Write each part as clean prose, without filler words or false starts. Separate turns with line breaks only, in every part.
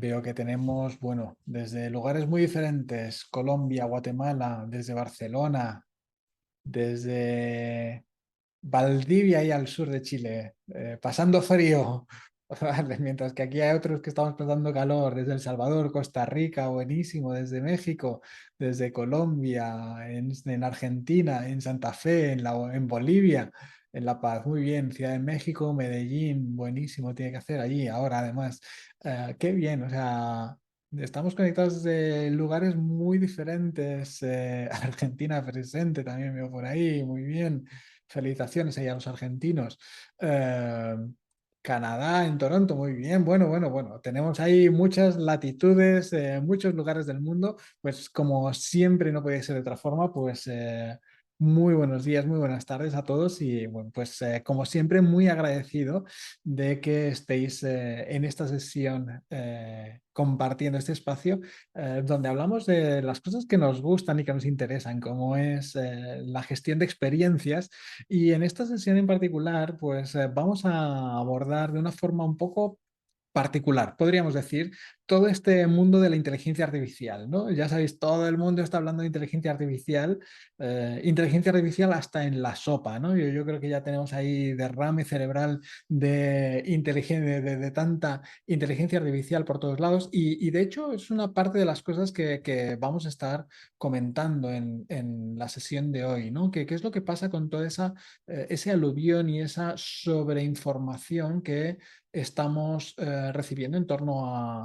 veo que tenemos, bueno, desde lugares muy diferentes, Colombia, Guatemala, desde Barcelona, desde Valdivia y al sur de Chile, pasando frío, ¿vale? Mientras que aquí hay otros que estamos pasando calor, desde El Salvador, Costa Rica, buenísimo, desde México, desde Colombia, en Argentina, en Santa Fe, en Bolivia, en La Paz, muy bien, Ciudad de México, Medellín, buenísimo, tiene que hacer allí ahora además. Qué bien, o sea, estamos conectados de lugares muy diferentes, Argentina presente también veo por ahí, muy bien. Felicitaciones ahí a los argentinos. Eh, Canadá, en Toronto, muy bien. Bueno. Tenemos ahí muchas latitudes, muchos lugares del mundo. Pues como siempre, no puede ser de otra forma, pues muy buenos días, muy buenas tardes a todos y bueno, pues como siempre, muy agradecido de que estéis en esta sesión compartiendo este espacio donde hablamos de las cosas que nos gustan y que nos interesan, como es la gestión de experiencias. Y en esta sesión en particular, pues vamos a abordar de una forma un poco particular, podríamos decir, todo este mundo de la inteligencia artificial, ¿no? Ya sabéis, todo el mundo está hablando de inteligencia artificial hasta en la sopa, ¿no? Yo creo que ya tenemos ahí derrame cerebral de tanta inteligencia artificial por todos lados y de hecho es una parte de las cosas que vamos a estar comentando en la sesión de hoy, ¿no? ¿Qué es lo que pasa con toda ese aluvión y esa sobreinformación que estamos recibiendo en torno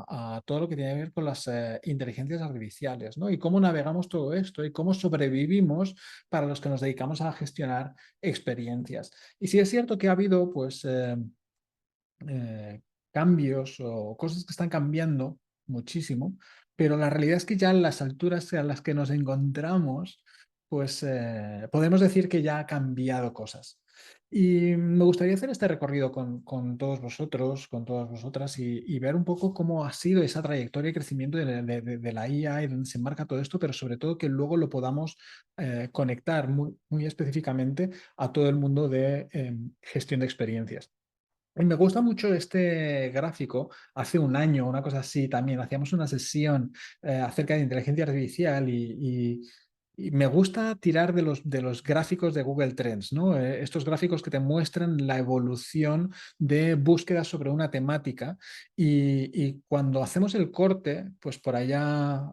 a todo lo que tiene que ver con las inteligencias artificiales, ¿no? Y cómo navegamos todo esto y cómo sobrevivimos para los que nos dedicamos a gestionar experiencias. Y sí es cierto que ha habido, pues, eh, cambios o cosas que están cambiando muchísimo, pero la realidad es que ya en las alturas a las que nos encontramos, pues podemos decir que ya ha cambiado cosas. Y me gustaría hacer este recorrido con todos vosotros, con todas vosotras y ver un poco cómo ha sido esa trayectoria y crecimiento de la IA y dónde se enmarca todo esto, pero sobre todo que luego lo podamos conectar muy específicamente a todo el mundo de gestión de experiencias. Y me gusta mucho este gráfico. Hace un año, una cosa así, también hacíamos una sesión acerca de inteligencia artificial y me gusta tirar de los gráficos de Google Trends, ¿no? Estos gráficos que te muestran la evolución de búsquedas sobre una temática y cuando hacemos el corte, pues por allá...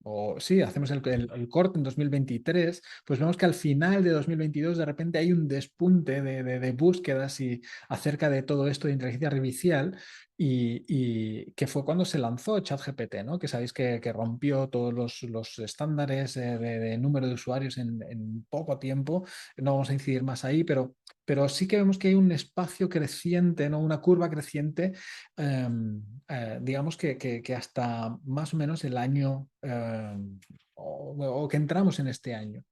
o sí, hacemos el corte en 2023, pues vemos que al final de 2022 de repente hay un despunte de búsquedas y acerca de todo esto de inteligencia artificial y que fue cuando se lanzó ChatGPT, ¿no? Que sabéis que rompió todos los estándares de número de usuarios en poco tiempo. No vamos a incidir más ahí, pero sí que vemos que hay un espacio creciente, ¿no? Una curva creciente, digamos que hasta más o menos el año o que entramos en este año.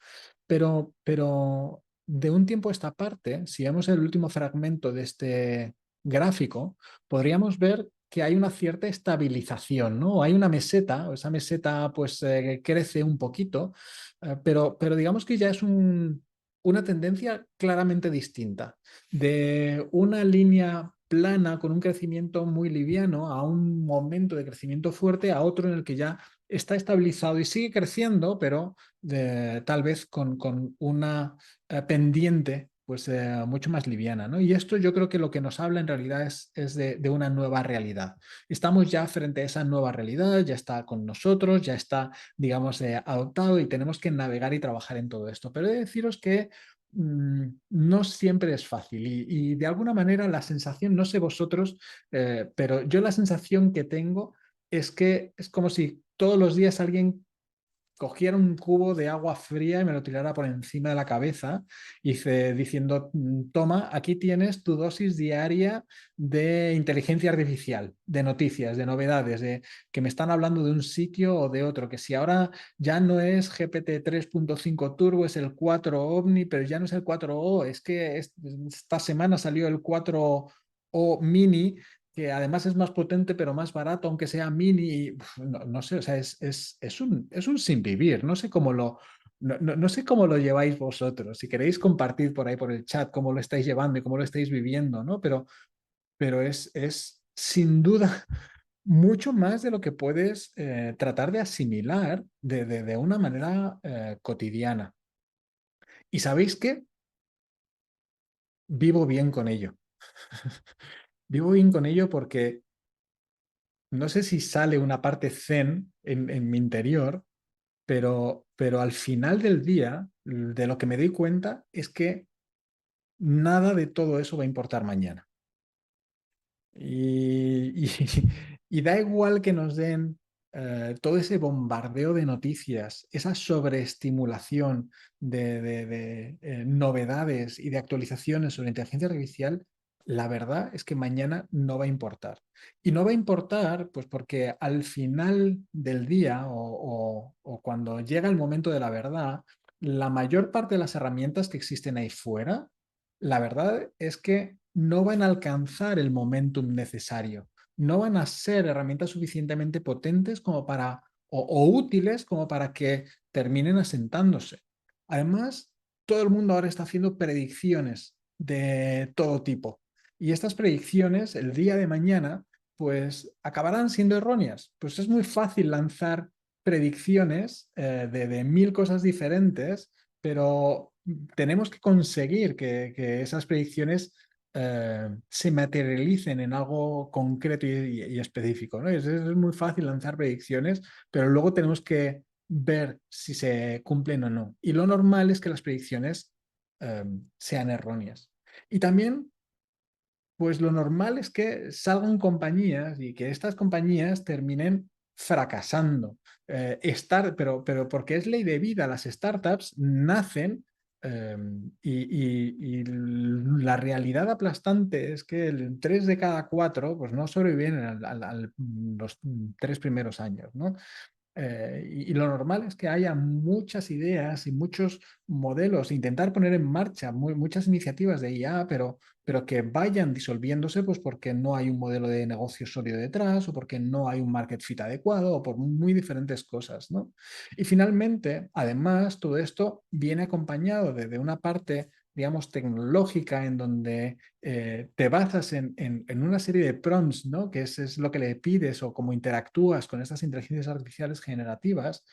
Pero de un tiempo a esta parte, si vemos el último fragmento de este gráfico, podríamos ver que hay una cierta estabilización, ¿no? Hay una meseta, o esa meseta pues crece un poquito, pero digamos que ya es una tendencia claramente distinta, de una línea plana con un crecimiento muy liviano a un momento de crecimiento fuerte a otro en el que ya está estabilizado y sigue creciendo, pero tal vez con una pendiente pues mucho más liviana, ¿no? Y esto yo creo que lo que nos habla en realidad es de una nueva realidad. Estamos ya frente a esa nueva realidad, ya está con nosotros, ya está, digamos, adoptado y tenemos que navegar y trabajar en todo esto. Pero he de deciros que no siempre es fácil y de alguna manera la sensación, no sé vosotros, pero yo la sensación que tengo es que es como si todos los días alguien cogiera un cubo de agua fría y me lo tirara por encima de la cabeza, diciendo, toma, aquí tienes tu dosis diaria de inteligencia artificial, de noticias, de novedades, de que me están hablando de un sitio o de otro, que si ahora ya no es GPT 3.5 Turbo, es el 4 Omni, pero ya no es el 4O, es que esta semana salió el 4O Mini, que además es más potente pero más barato, aunque sea mini, y, no sé, o sea, es un sin vivir, no sé cómo no sé cómo lo lleváis vosotros, si queréis compartir por ahí por el chat cómo lo estáis llevando y cómo lo estáis viviendo, ¿no? Pero es sin duda mucho más de lo que puedes tratar de asimilar de una manera cotidiana. ¿Y sabéis qué? Vivo bien con ello. Vivo bien con ello porque no sé si sale una parte zen en mi interior, pero al final del día, de lo que me doy cuenta es que nada de todo eso va a importar mañana. Y y da igual que nos den todo ese bombardeo de noticias, esa sobreestimulación de novedades y de actualizaciones sobre inteligencia artificial, la verdad es que mañana no va a importar. Y no va a importar, pues porque al final del día o cuando llega el momento de la verdad, la mayor parte de las herramientas que existen ahí fuera, la verdad es que no van a alcanzar el momentum necesario, no van a ser herramientas suficientemente potentes como para, o útiles como para que terminen asentándose. Además, todo el mundo ahora está haciendo predicciones de todo tipo. Y estas predicciones, el día de mañana, pues acabarán siendo erróneas. Pues es muy fácil lanzar predicciones de mil cosas diferentes, pero tenemos que conseguir que esas predicciones se materialicen en algo concreto y específico, ¿no? Es muy fácil lanzar predicciones, pero luego tenemos que ver si se cumplen o no. Y lo normal es que las predicciones sean erróneas. Y también pues lo normal es que salgan compañías y que estas compañías terminen fracasando. Pero porque es ley de vida, las startups nacen y la realidad aplastante es que el 3 de cada 4 pues no sobreviven los 3 primeros años, ¿no? Y lo normal es que haya muchas ideas y muchos modelos, intentar poner en marcha muchas iniciativas de IA, pero que vayan disolviéndose pues porque no hay un modelo de negocio sólido detrás o porque no hay un market fit adecuado o por muy diferentes cosas, ¿no? Y finalmente, además, todo esto viene acompañado de una parte, digamos, tecnológica en donde te basas en una serie de prompts, ¿no? Que es lo que le pides o cómo interactúas con estas inteligencias artificiales generativas.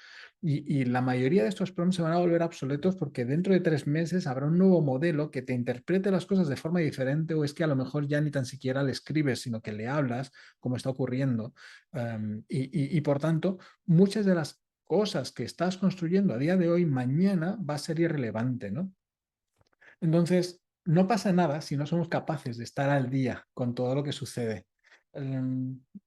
Y la mayoría de estos prompts se van a volver obsoletos porque dentro de 3 meses habrá un nuevo modelo que te interprete las cosas de forma diferente o es que a lo mejor ya ni tan siquiera le escribes, sino que le hablas, como está ocurriendo. Y por tanto, muchas de las cosas que estás construyendo a día de hoy, mañana va a ser irrelevante, ¿no? Entonces, no pasa nada si no somos capaces de estar al día con todo lo que sucede.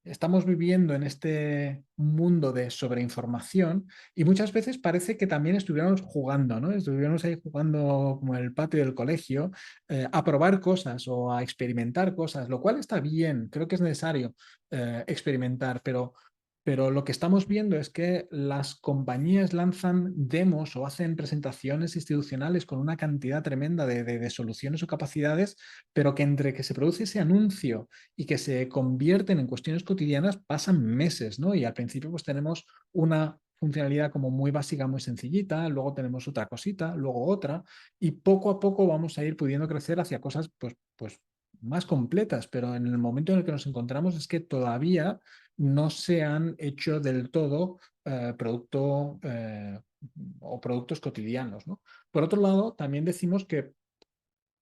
Estamos viviendo en este mundo de sobreinformación y muchas veces parece que también estuviéramos jugando, ¿no? Estuviéramos ahí jugando como en el patio del colegio, a probar cosas o a experimentar cosas, lo cual está bien, creo que es necesario experimentar, pero lo que estamos viendo es que las compañías lanzan demos o hacen presentaciones institucionales con una cantidad tremenda de soluciones o capacidades, pero que entre que se produce ese anuncio y que se convierten en cuestiones cotidianas pasan meses, ¿no? Y al principio pues tenemos una funcionalidad como muy básica, muy sencillita, luego tenemos otra cosita, luego otra, y poco a poco vamos a ir pudiendo crecer hacia cosas pues más completas, pero en el momento en el que nos encontramos es que todavía no se han hecho del todo producto o productos cotidianos, ¿no? Por otro lado, también decimos que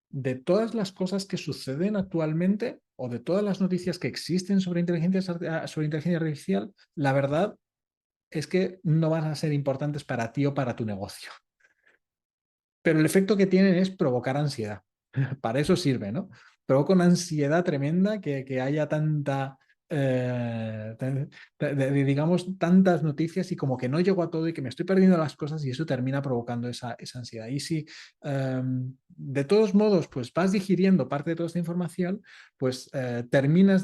de todas las cosas que suceden actualmente o de todas las noticias que existen sobre inteligencia artificial, la verdad es que no van a ser importantes para ti o para tu negocio. Pero el efecto que tienen es provocar ansiedad. Para eso sirve, ¿no? Provoca una ansiedad tremenda que haya tanta, digamos, tantas noticias y como que no llego a todo y que me estoy perdiendo las cosas y eso termina provocando esa ansiedad. Y si de todos modos, pues vas digiriendo parte de toda esta información, pues terminas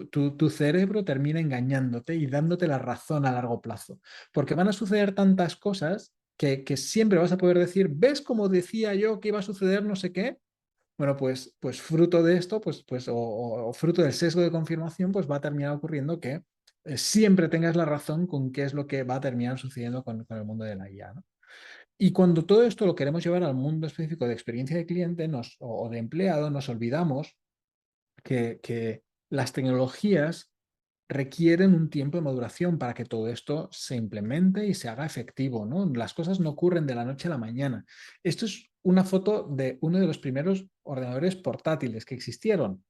tu cerebro termina engañándote y dándote la razón a largo plazo. Porque van a suceder tantas cosas que siempre vas a poder decir, ¿ves cómo decía yo que iba a suceder no sé qué? Bueno, pues fruto de esto, o fruto del sesgo de confirmación, pues va a terminar ocurriendo que siempre tengas la razón con qué es lo que va a terminar sucediendo con el mundo de la IA, ¿no? Y cuando todo esto lo queremos llevar al mundo específico de experiencia de cliente o de empleado, nos olvidamos que las tecnologías requieren un tiempo de maduración para que todo esto se implemente y se haga efectivo, ¿no? Las cosas no ocurren de la noche a la mañana. Esto es una foto de uno de los primeros ordenadores portátiles que existieron.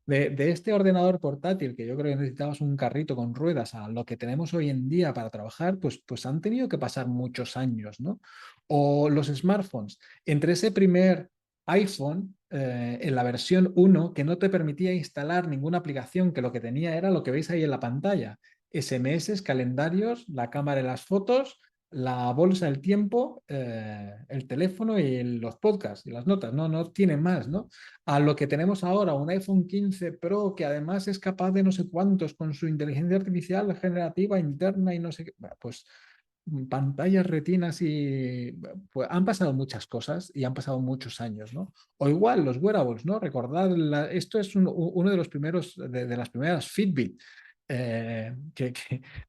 De este ordenador portátil, que yo creo que necesitabas un carrito con ruedas, a lo que tenemos hoy en día para trabajar, pues han tenido que pasar muchos años, ¿no? O los smartphones. Entre ese primer iPhone, en la versión uno, que no te permitía instalar ninguna aplicación, que lo que tenía era lo que veis ahí en la pantalla: SMS, calendarios, la cámara y las fotos, la bolsa del tiempo, el teléfono y los podcasts y las notas. No, no tiene más, ¿no? A lo que tenemos ahora, un iPhone 15 Pro que además es capaz de no sé cuántos con su inteligencia artificial generativa interna y no sé qué. Bueno, pues pantallas retinas y pues, han pasado muchas cosas y han pasado muchos años, ¿no? O igual los wearables, ¿no? Recordad, esto es uno de los primeros, de las primeras Fitbit. Que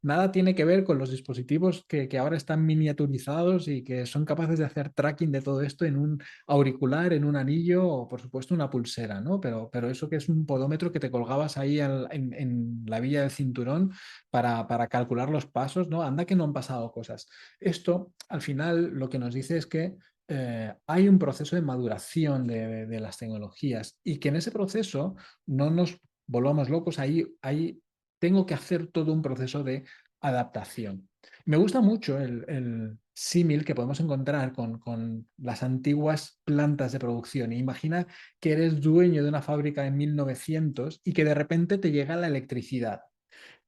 nada tiene que ver con los dispositivos que ahora están miniaturizados y que son capaces de hacer tracking de todo esto en un auricular, en un anillo o por supuesto una pulsera, ¿no? Pero eso que es un podómetro que te colgabas ahí en la villa del cinturón para calcular los pasos, ¿no? Anda que no han pasado cosas. Esto al final lo que nos dice es que hay un proceso de maduración de las tecnologías y que en ese proceso no nos volvamos locos, ahí tengo que hacer todo un proceso de adaptación. Me gusta mucho el símil que podemos encontrar con las antiguas plantas de producción. Imagina que eres dueño de una fábrica en 1900 y que de repente te llega la electricidad.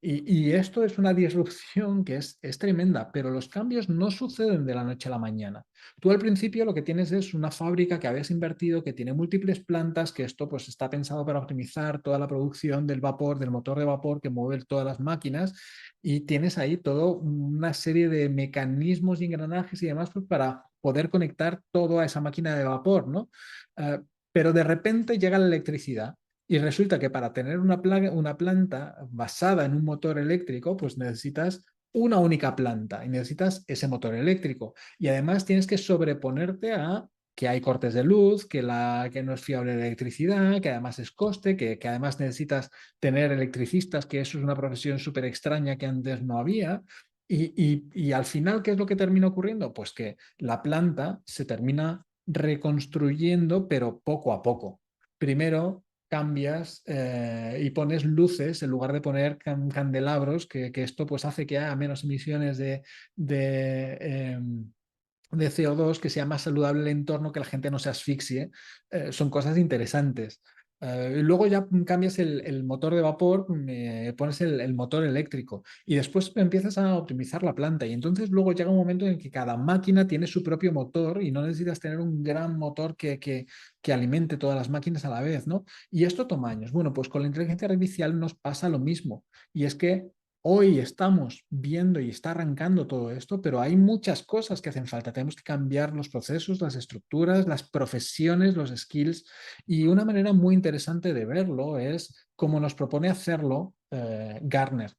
Y esto es una disrupción que es tremenda, pero los cambios no suceden de la noche a la mañana. Tú al principio lo que tienes es una fábrica que habías invertido, que tiene múltiples plantas, que esto pues está pensado para optimizar toda la producción del vapor, del motor de vapor que mueve todas las máquinas, y tienes ahí toda una serie de mecanismos y engranajes y demás pues, para poder conectar todo a esa máquina de vapor, ¿no? Uh, pero de repente llega la electricidad y resulta que para tener una planta basada en un motor eléctrico, pues necesitas una única planta y necesitas ese motor eléctrico. Y además tienes que sobreponerte a que hay cortes de luz, que no es fiable la electricidad, que además es coste, que además necesitas tener electricistas, que eso es una profesión súper extraña que antes no había. Y al final, ¿qué es lo que termina ocurriendo? Pues que la planta se termina reconstruyendo, pero poco a poco. Primero cambias y pones luces en lugar de poner candelabros, que esto pues hace que haya menos emisiones de, eh, de CO2, que sea más saludable el entorno, que la gente no se asfixie. Son cosas interesantes. Y luego ya cambias el motor de vapor, pones el motor eléctrico y después empiezas a optimizar la planta y entonces luego llega un momento en que cada máquina tiene su propio motor y no necesitas tener un gran motor que alimente todas las máquinas a la vez, ¿no? Y esto toma años. Bueno, pues con la inteligencia artificial nos pasa lo mismo y es que hoy estamos viendo y está arrancando todo esto, pero hay muchas cosas que hacen falta. Tenemos que cambiar los procesos, las estructuras, las profesiones, los skills. Y una manera muy interesante de verlo es como nos propone hacerlo Gartner.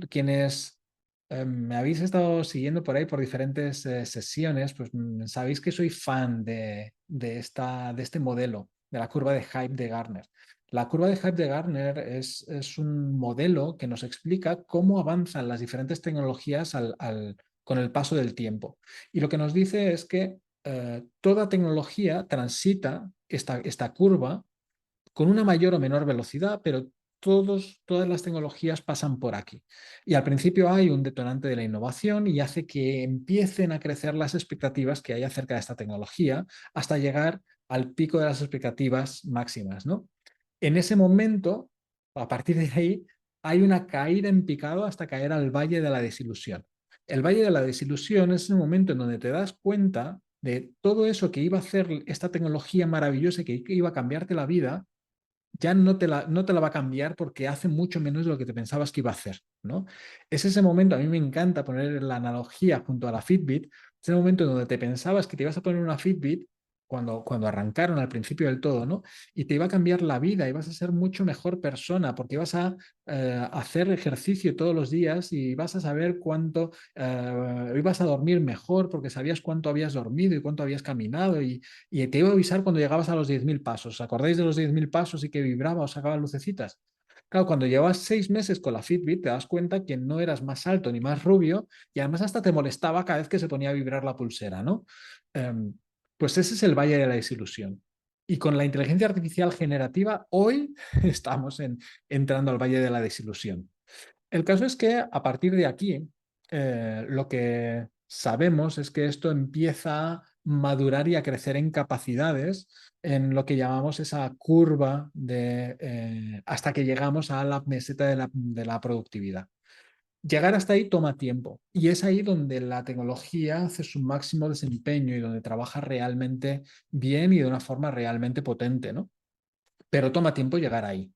Quienes me habéis estado siguiendo por ahí por diferentes sesiones, pues sabéis que soy fan de este modelo, de la curva de hype de Gartner. La curva de hype de Gartner es un modelo que nos explica cómo avanzan las diferentes tecnologías con el paso del tiempo. Y lo que nos dice es que toda tecnología transita esta curva con una mayor o menor velocidad, pero todas las tecnologías pasan por aquí. Y al principio hay un detonante de la innovación y hace que empiecen a crecer las expectativas que hay acerca de esta tecnología hasta llegar al pico de las expectativas máximas, ¿no? En ese momento, a partir de ahí, hay una caída en picado hasta caer al valle de la desilusión. El valle de la desilusión es el momento en donde te das cuenta de todo eso que iba a hacer esta tecnología maravillosa que iba a cambiarte la vida, ya no te la va a cambiar porque hace mucho menos de lo que te pensabas que iba a hacer, ¿no? Es ese momento, a mí me encanta poner la analogía junto a la Fitbit, es el momento en donde te pensabas que te ibas a poner una Fitbit cuando arrancaron al principio del todo, ¿no? Y te iba a cambiar la vida, ibas a ser mucho mejor persona porque ibas a hacer ejercicio todos los días y vas a saber cuánto, ibas a dormir mejor porque sabías cuánto habías dormido y cuánto habías caminado y te iba a avisar cuando llegabas a los 10.000 pasos. ¿Acordáis de los 10.000 pasos y que vibraba o sacaba lucecitas? Claro, cuando llevas 6 meses con la Fitbit, te das cuenta que no eras más alto ni más rubio y además hasta te molestaba cada vez que se ponía a vibrar la pulsera, ¿no? Em, pues ese es el valle de la desilusión. Y con la inteligencia artificial generativa, hoy estamos entrando al valle de la desilusión. El caso es que a partir de aquí, lo que sabemos es que esto empieza a madurar y a crecer en capacidades en lo que llamamos esa curva hasta que llegamos a la meseta de la productividad. Llegar hasta ahí toma tiempo y es ahí donde la tecnología hace su máximo desempeño y donde trabaja realmente bien y de una forma realmente potente, ¿no? Pero toma tiempo llegar ahí.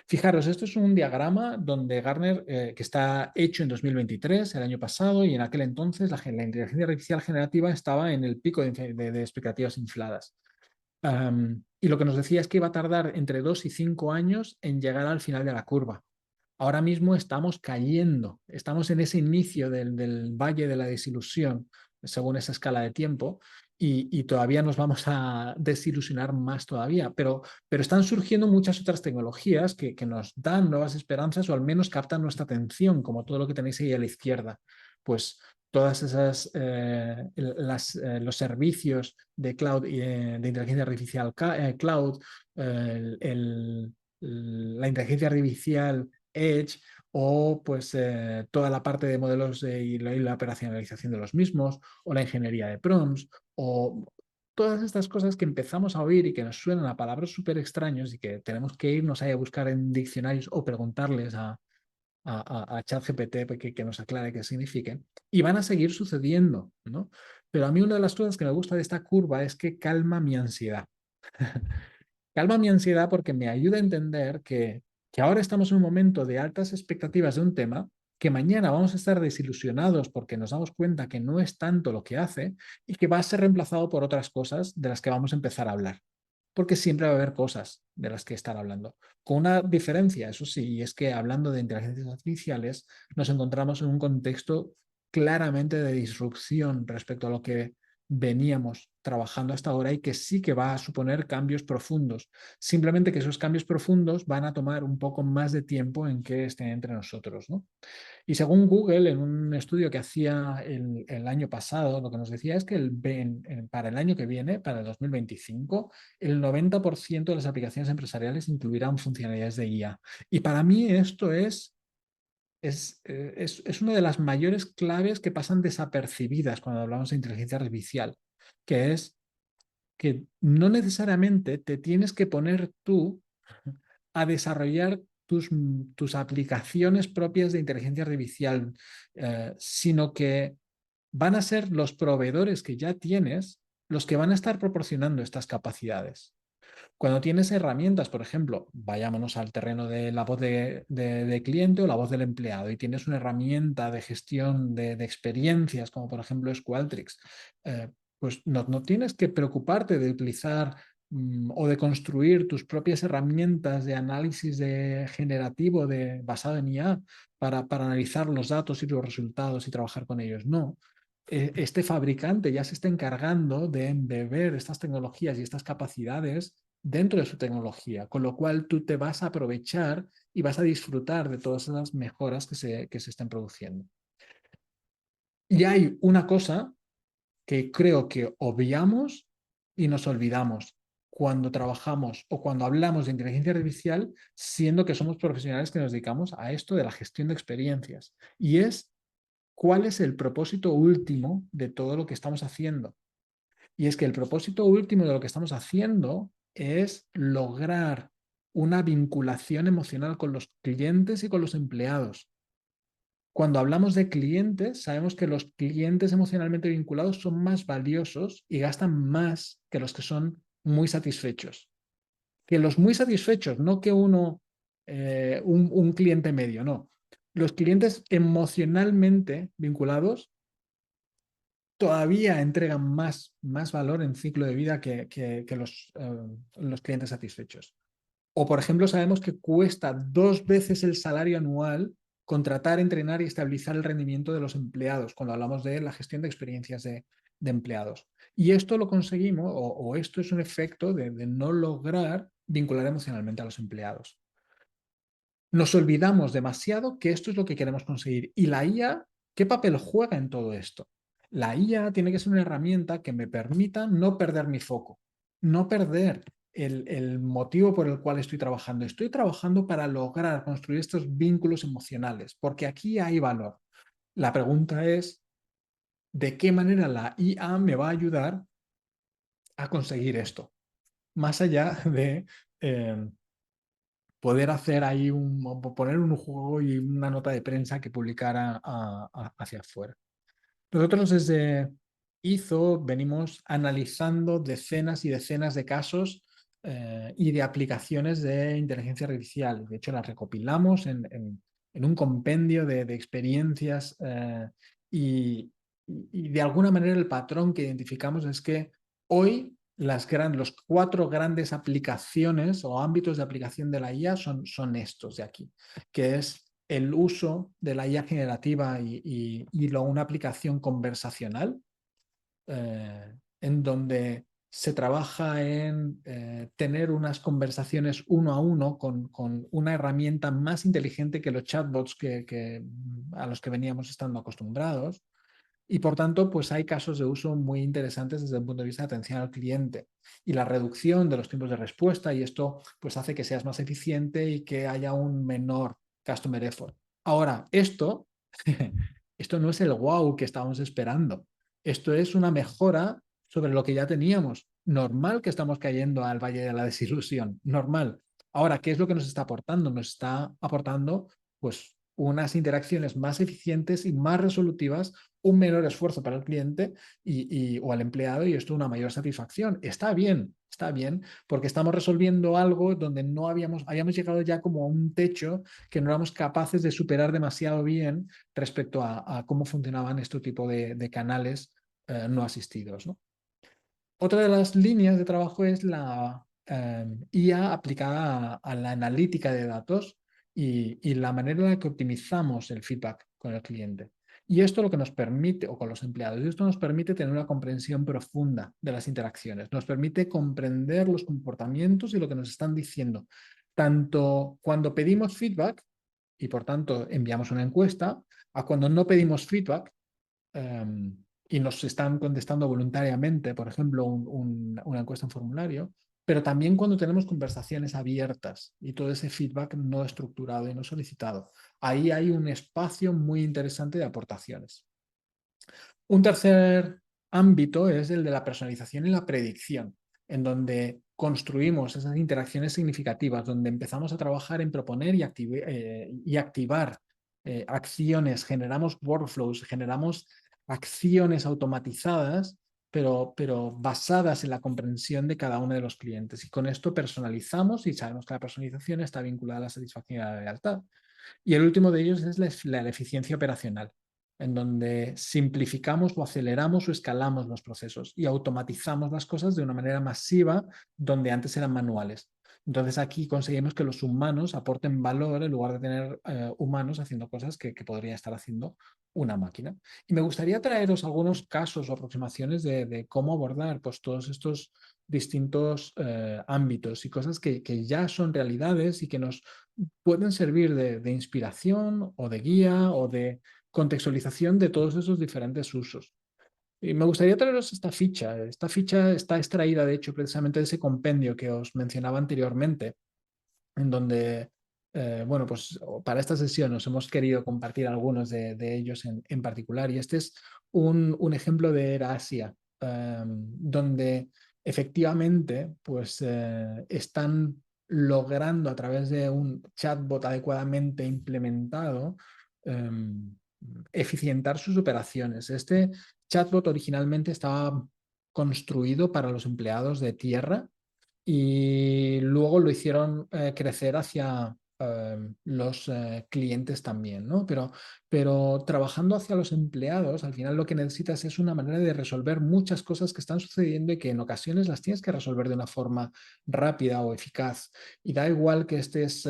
Fijaros, esto es un diagrama donde Gartner, que está hecho en 2023, el año pasado, y en aquel entonces la inteligencia artificial generativa estaba en el pico de expectativas infladas. Y lo que nos decía es que iba a tardar entre 2 y 5 años en llegar al final de la curva. Ahora mismo estamos cayendo, estamos en ese inicio del valle de la desilusión, según esa escala de tiempo, y todavía nos vamos a desilusionar más todavía, pero están surgiendo muchas otras tecnologías que nos dan nuevas esperanzas o al menos captan nuestra atención, como todo lo que tenéis ahí a la izquierda. Pues todas esas, los servicios de cloud, de inteligencia artificial cloud, la inteligencia artificial Edge o pues toda la parte de modelos y la operacionalización de los mismos o la ingeniería de prompts o todas estas cosas que empezamos a oír y que nos suenan a palabras súper extraños y que tenemos que irnos ahí a buscar en diccionarios o preguntarles a ChatGPT que nos aclare qué signifiquen y van a seguir sucediendo, ¿no? Pero a mí una de las cosas que me gusta de esta curva es que calma mi ansiedad. Calma mi ansiedad porque me ayuda a entender que ahora estamos en un momento de altas expectativas de un tema, que mañana vamos a estar desilusionados porque nos damos cuenta que no es tanto lo que hace y que va a ser reemplazado por otras cosas de las que vamos a empezar a hablar. Porque siempre va a haber cosas de las que estar hablando. Con una diferencia, eso sí, y es que hablando de inteligencias artificiales, nos encontramos en un contexto claramente de disrupción respecto a lo que veníamos trabajando hasta ahora y que sí que va a suponer cambios profundos. Simplemente que esos cambios profundos van a tomar un poco más de tiempo en que estén entre nosotros, ¿no? Y según Google, en un estudio que hacía el año pasado, lo que nos decía es que para el año que viene, para el 2025, el 90% de las aplicaciones empresariales incluirán funcionalidades de IA. Y para mí esto es una de las mayores claves que pasan desapercibidas cuando hablamos de inteligencia artificial, que es que no necesariamente te tienes que poner tú a desarrollar tus aplicaciones propias de inteligencia artificial, sino que van a ser los proveedores que ya tienes los que van a estar proporcionando estas capacidades. Cuando tienes herramientas, por ejemplo, vayámonos al terreno de la voz de cliente o la voz del empleado y tienes una herramienta de gestión de experiencias, como por ejemplo es Qualtrics, pues no tienes que preocuparte de utilizar o de construir tus propias herramientas de análisis generativo basado en IA para analizar los datos y los resultados y trabajar con ellos. No, este fabricante ya se está encargando de embeber estas tecnologías y estas capacidades dentro de su tecnología, con lo cual tú te vas a aprovechar y vas a disfrutar de todas esas mejoras que se están produciendo. Y hay una cosa que creo que obviamos y nos olvidamos cuando trabajamos o cuando hablamos de inteligencia artificial, siendo que somos profesionales que nos dedicamos a esto de la gestión de experiencias. Y es cuál es el propósito último de todo lo que estamos haciendo. Y es que el propósito último de lo que estamos haciendo es lograr una vinculación emocional con los clientes y con los empleados. Cuando hablamos de clientes, sabemos que los clientes emocionalmente vinculados son más valiosos y gastan más que los que son muy satisfechos. Que los muy satisfechos, no que un cliente medio, no. Los clientes emocionalmente vinculados todavía entregan más valor en ciclo de vida que los clientes satisfechos. O, por ejemplo, sabemos que cuesta 2 veces el salario anual contratar, entrenar y estabilizar el rendimiento de los empleados cuando hablamos de la gestión de experiencias de empleados. Y esto lo conseguimos, o esto es un efecto de no lograr vincular emocionalmente a los empleados. nos olvidamos demasiado que esto es lo que queremos conseguir. Y la IA, ¿qué papel juega en todo esto? La IA tiene que ser una herramienta que me permita no perder mi foco, no perder el motivo por el cual estoy trabajando. Estoy trabajando para lograr construir estos vínculos emocionales, porque aquí hay valor. La pregunta es, ¿de qué manera la IA me va a ayudar a conseguir esto? Más allá de poder hacer ahí poner un juego y una nota de prensa que publicara hacia afuera. Nosotros desde IZO venimos analizando decenas y decenas de casos y de aplicaciones de inteligencia artificial. De hecho, las recopilamos en un compendio de experiencias y de alguna manera el patrón que identificamos es que hoy los 4 grandes aplicaciones o ámbitos de aplicación de la IA son estos de aquí, que es el uso de la IA generativa una aplicación conversacional en donde se trabaja en tener unas conversaciones uno a uno con una herramienta más inteligente que los chatbots a los que veníamos estando acostumbrados. Y por tanto, pues hay casos de uso muy interesantes desde el punto de vista de atención al cliente y la reducción de los tiempos de respuesta y esto pues hace que seas más eficiente y que haya un menor customer effort. Ahora, esto no es el wow que estábamos esperando. Esto es una mejora sobre lo que ya teníamos. Normal que estamos cayendo al valle de la desilusión. Normal. Ahora, ¿qué es lo que nos está aportando? Nos está aportando pues unas interacciones más eficientes y más resolutivas, un menor esfuerzo para el cliente o al empleado y esto una mayor satisfacción. Está bien, porque estamos resolviendo algo donde no habíamos llegado ya como a un techo que no éramos capaces de superar demasiado bien respecto a cómo funcionaban este tipo de canales no asistidos, ¿no? Otra de las líneas de trabajo es la IA aplicada a la analítica de datos y la manera en la que optimizamos el feedback con el cliente. Y esto lo que nos permite, o con los empleados, esto nos permite tener una comprensión profunda de las interacciones, nos permite comprender los comportamientos y lo que nos están diciendo, tanto cuando pedimos feedback y por tanto enviamos una encuesta, a cuando no pedimos feedback y nos están contestando voluntariamente, por ejemplo, una encuesta en formulario, pero también cuando tenemos conversaciones abiertas y todo ese feedback no estructurado y no solicitado. Ahí hay un espacio muy interesante de aportaciones. Un tercer ámbito es el de la personalización y la predicción, en donde construimos esas interacciones significativas, donde empezamos a trabajar en proponer y activar acciones, generamos workflows, generamos acciones automatizadas, pero basadas en la comprensión de cada uno de los clientes. Y con esto personalizamos y sabemos que la personalización está vinculada a la satisfacción y a la lealtad. Y el último de ellos es la eficiencia operacional, en donde simplificamos o aceleramos o escalamos los procesos y automatizamos las cosas de una manera masiva donde antes eran manuales. Entonces aquí conseguimos que los humanos aporten valor en lugar de tener humanos haciendo cosas que podría estar haciendo una máquina. Y me gustaría traeros algunos casos o aproximaciones de cómo abordar pues, todos estos distintos ámbitos y cosas que ya son realidades y que nos pueden servir de inspiración o de guía o de contextualización de todos esos diferentes usos. Y me gustaría traeros esta ficha. Esta ficha está extraída, de hecho, precisamente de ese compendio que os mencionaba anteriormente, en donde, bueno, pues para esta sesión nos hemos querido compartir algunos de ellos en particular. Y este es un ejemplo de Erasia, donde efectivamente, pues están logrando a través de un chatbot adecuadamente implementado, eficientar sus operaciones. Este chatbot originalmente estaba construido para los empleados de tierra y luego lo hicieron crecer hacia los clientes también, ¿no? Pero trabajando hacia los empleados, al final lo que necesitas es una manera de resolver muchas cosas que están sucediendo y que en ocasiones las tienes que resolver de una forma rápida o eficaz. Y da igual que estés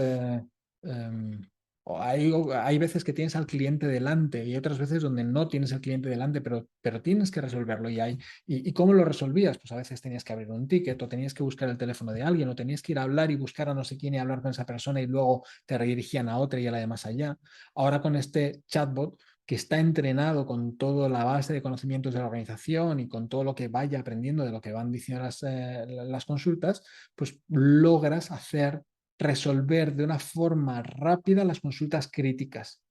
hay veces que tienes al cliente delante y otras veces donde no tienes al cliente delante, pero tienes que resolverlo y ¿cómo lo resolvías? Pues a veces tenías que abrir un ticket o tenías que buscar el teléfono de alguien o tenías que ir a hablar y buscar a no sé quién y hablar con esa persona y luego te redirigían a otra y a la de más allá. Ahora con este chatbot que está entrenado con toda la base de conocimientos de la organización y con todo lo que vaya aprendiendo de lo que van diciendo las consultas, pues logras resolver de una forma rápida las consultas críticas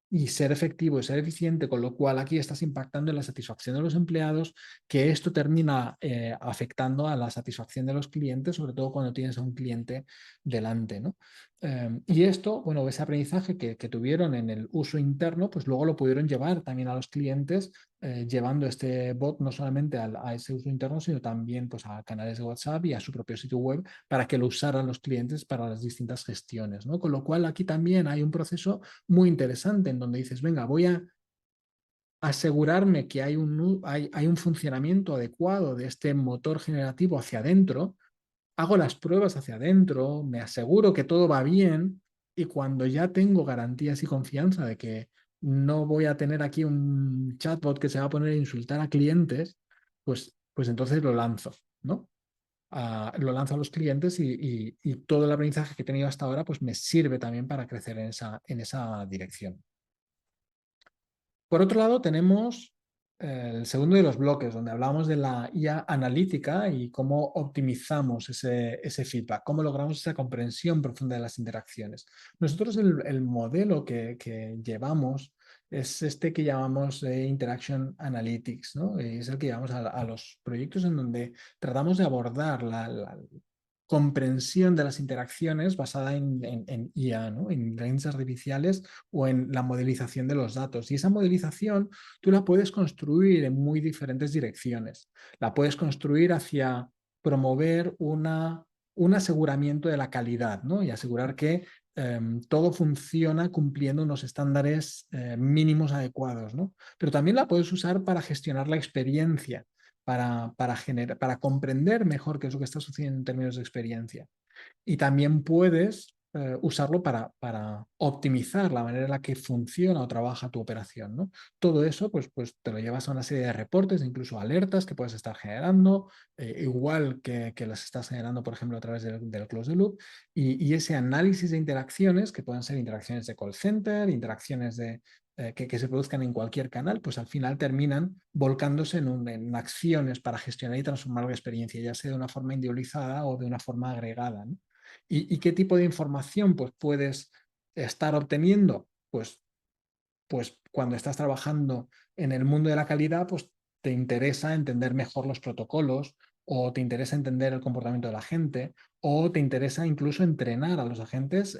y ser efectivo y ser eficiente, con lo cual aquí estás impactando en la satisfacción de los empleados, que esto termina afectando a la satisfacción de los clientes, sobre todo cuando tienes a un cliente delante, ¿no? Y esto, bueno, ese aprendizaje que tuvieron en el uso interno, pues luego lo pudieron llevar también a los clientes, llevando este bot no solamente a ese uso interno, sino también pues, a canales de WhatsApp y a su propio sitio web para que lo usaran los clientes para las distintas gestiones, ¿no? Con lo cual aquí también hay un proceso muy interesante en donde dices, venga, voy a asegurarme que hay un funcionamiento adecuado de este motor generativo hacia adentro, hago las pruebas hacia adentro, me aseguro que todo va bien y cuando ya tengo garantías y confianza de que no voy a tener aquí un chatbot que se va a poner a insultar a clientes, pues entonces lo lanzo, ¿no? Lo lanzo a los clientes y todo el aprendizaje que he tenido hasta ahora pues me sirve también para crecer en esa dirección. Por otro lado, tenemos el segundo de los bloques, donde hablamos de la IA analítica y cómo optimizamos ese feedback, cómo logramos esa comprensión profunda de las interacciones. Nosotros el modelo que llevamos es este que llamamos Interaction Analytics, ¿no? Y es el que llevamos a los proyectos en donde tratamos de abordar la comprensión de las interacciones basada en IA, ¿no? En inteligencias artificiales o en la modelización de los datos. Y esa modelización tú la puedes construir en muy diferentes direcciones. La puedes construir hacia promover un aseguramiento de la calidad, ¿no? Y asegurar que todo funciona cumpliendo unos estándares mínimos adecuados, ¿no? Pero también la puedes usar para gestionar la experiencia, para comprender mejor qué es lo que está sucediendo en términos de experiencia. Y también puedes usarlo para optimizar la manera en la que funciona o trabaja tu operación, ¿no? Todo eso pues te lo llevas a una serie de reportes, incluso alertas que puedes estar generando, igual que las estás generando, por ejemplo, a través del close the loop, y ese análisis de interacciones, que pueden ser interacciones de call center, interacciones que se produzcan en cualquier canal, pues al final terminan volcándose en acciones para gestionar y transformar la experiencia, ya sea de una forma individualizada o de una forma agregada, ¿no? ¿Y qué tipo de información pues, puedes estar obteniendo? Pues cuando estás trabajando en el mundo de la calidad, pues te interesa entender mejor los protocolos o te interesa entender el comportamiento de la gente o te interesa incluso entrenar a los agentes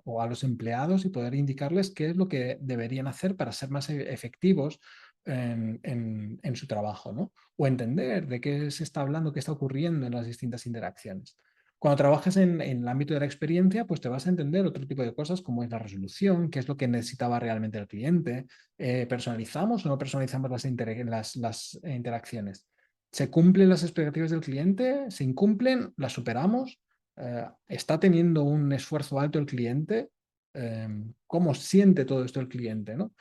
o a los empleados y poder indicarles qué es lo que deberían hacer para ser más efectivos en su trabajo, ¿no? O entender de qué se está hablando, qué está ocurriendo en las distintas interacciones. Cuando trabajas en el ámbito de la experiencia, pues te vas a entender otro tipo de cosas como es la resolución, qué es lo que necesitaba realmente el cliente, personalizamos o no personalizamos las interacciones. ¿Se cumplen las expectativas del cliente? ¿Se incumplen? ¿Las superamos? ¿Está teniendo un esfuerzo alto el cliente? ¿Cómo siente todo esto el cliente? ¿No?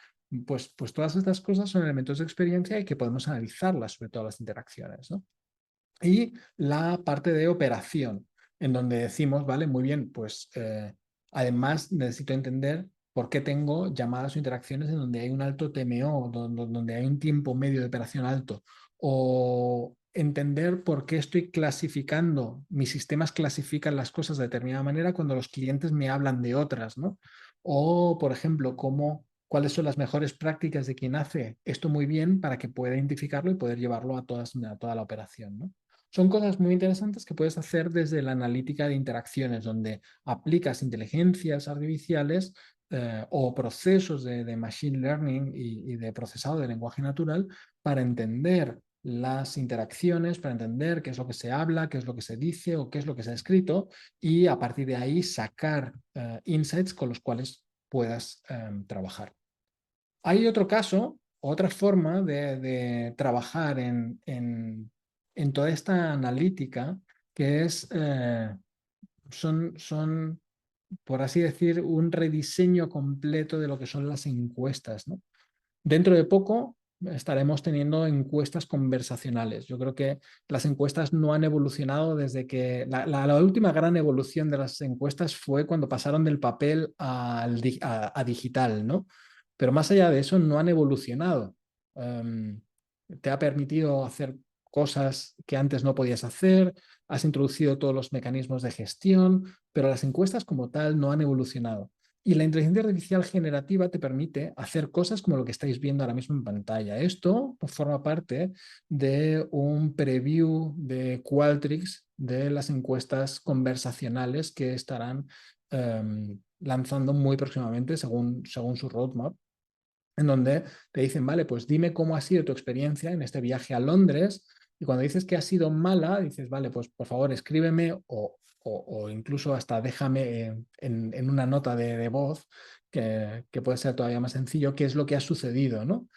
Pues todas estas cosas son elementos de experiencia y que podemos analizarlas, sobre todo las interacciones, ¿no? Y la parte de operación, en donde decimos, vale, muy bien, pues además necesito entender por qué tengo llamadas o interacciones en donde hay un alto TMO, donde hay un tiempo medio de operación alto, o entender por qué estoy clasificando, mis sistemas clasifican las cosas de determinada manera cuando los clientes me hablan de otras, ¿no? O, por ejemplo, cuáles son las mejores prácticas de quien hace esto muy bien para que pueda identificarlo y poder llevarlo a toda la operación, ¿no? Son cosas muy interesantes que puedes hacer desde la analítica de interacciones, donde aplicas inteligencias artificiales o procesos de machine learning y de procesado de lenguaje natural para entender las interacciones, para entender qué es lo que se habla, qué es lo que se dice o qué es lo que se ha escrito y a partir de ahí sacar insights con los cuales puedas trabajar. Hay otro caso, otra forma de trabajar en toda esta analítica que son por así decir, un rediseño completo de lo que son las encuestas, ¿no? Dentro de poco estaremos teniendo encuestas conversacionales. Yo creo que las encuestas no han evolucionado desde que la última gran evolución de las encuestas fue cuando pasaron del papel a digital, ¿no? Pero más allá de eso, no han evolucionado. Um, Te ha permitido hacer cosas que antes no podías hacer, has introducido todos los mecanismos de gestión, pero las encuestas como tal no han evolucionado. Y la inteligencia artificial generativa te permite hacer cosas como lo que estáis viendo ahora mismo en pantalla. Esto forma parte de un preview de Qualtrics de las encuestas conversacionales que estarán lanzando muy próximamente según su roadmap, en donde te dicen, vale, pues dime cómo ha sido tu experiencia en este viaje a Londres. Y cuando dices que ha sido mala, dices, vale, pues por favor escríbeme o incluso hasta déjame en una nota de voz, que puede ser todavía más sencillo, qué es lo que ha sucedido, ¿no?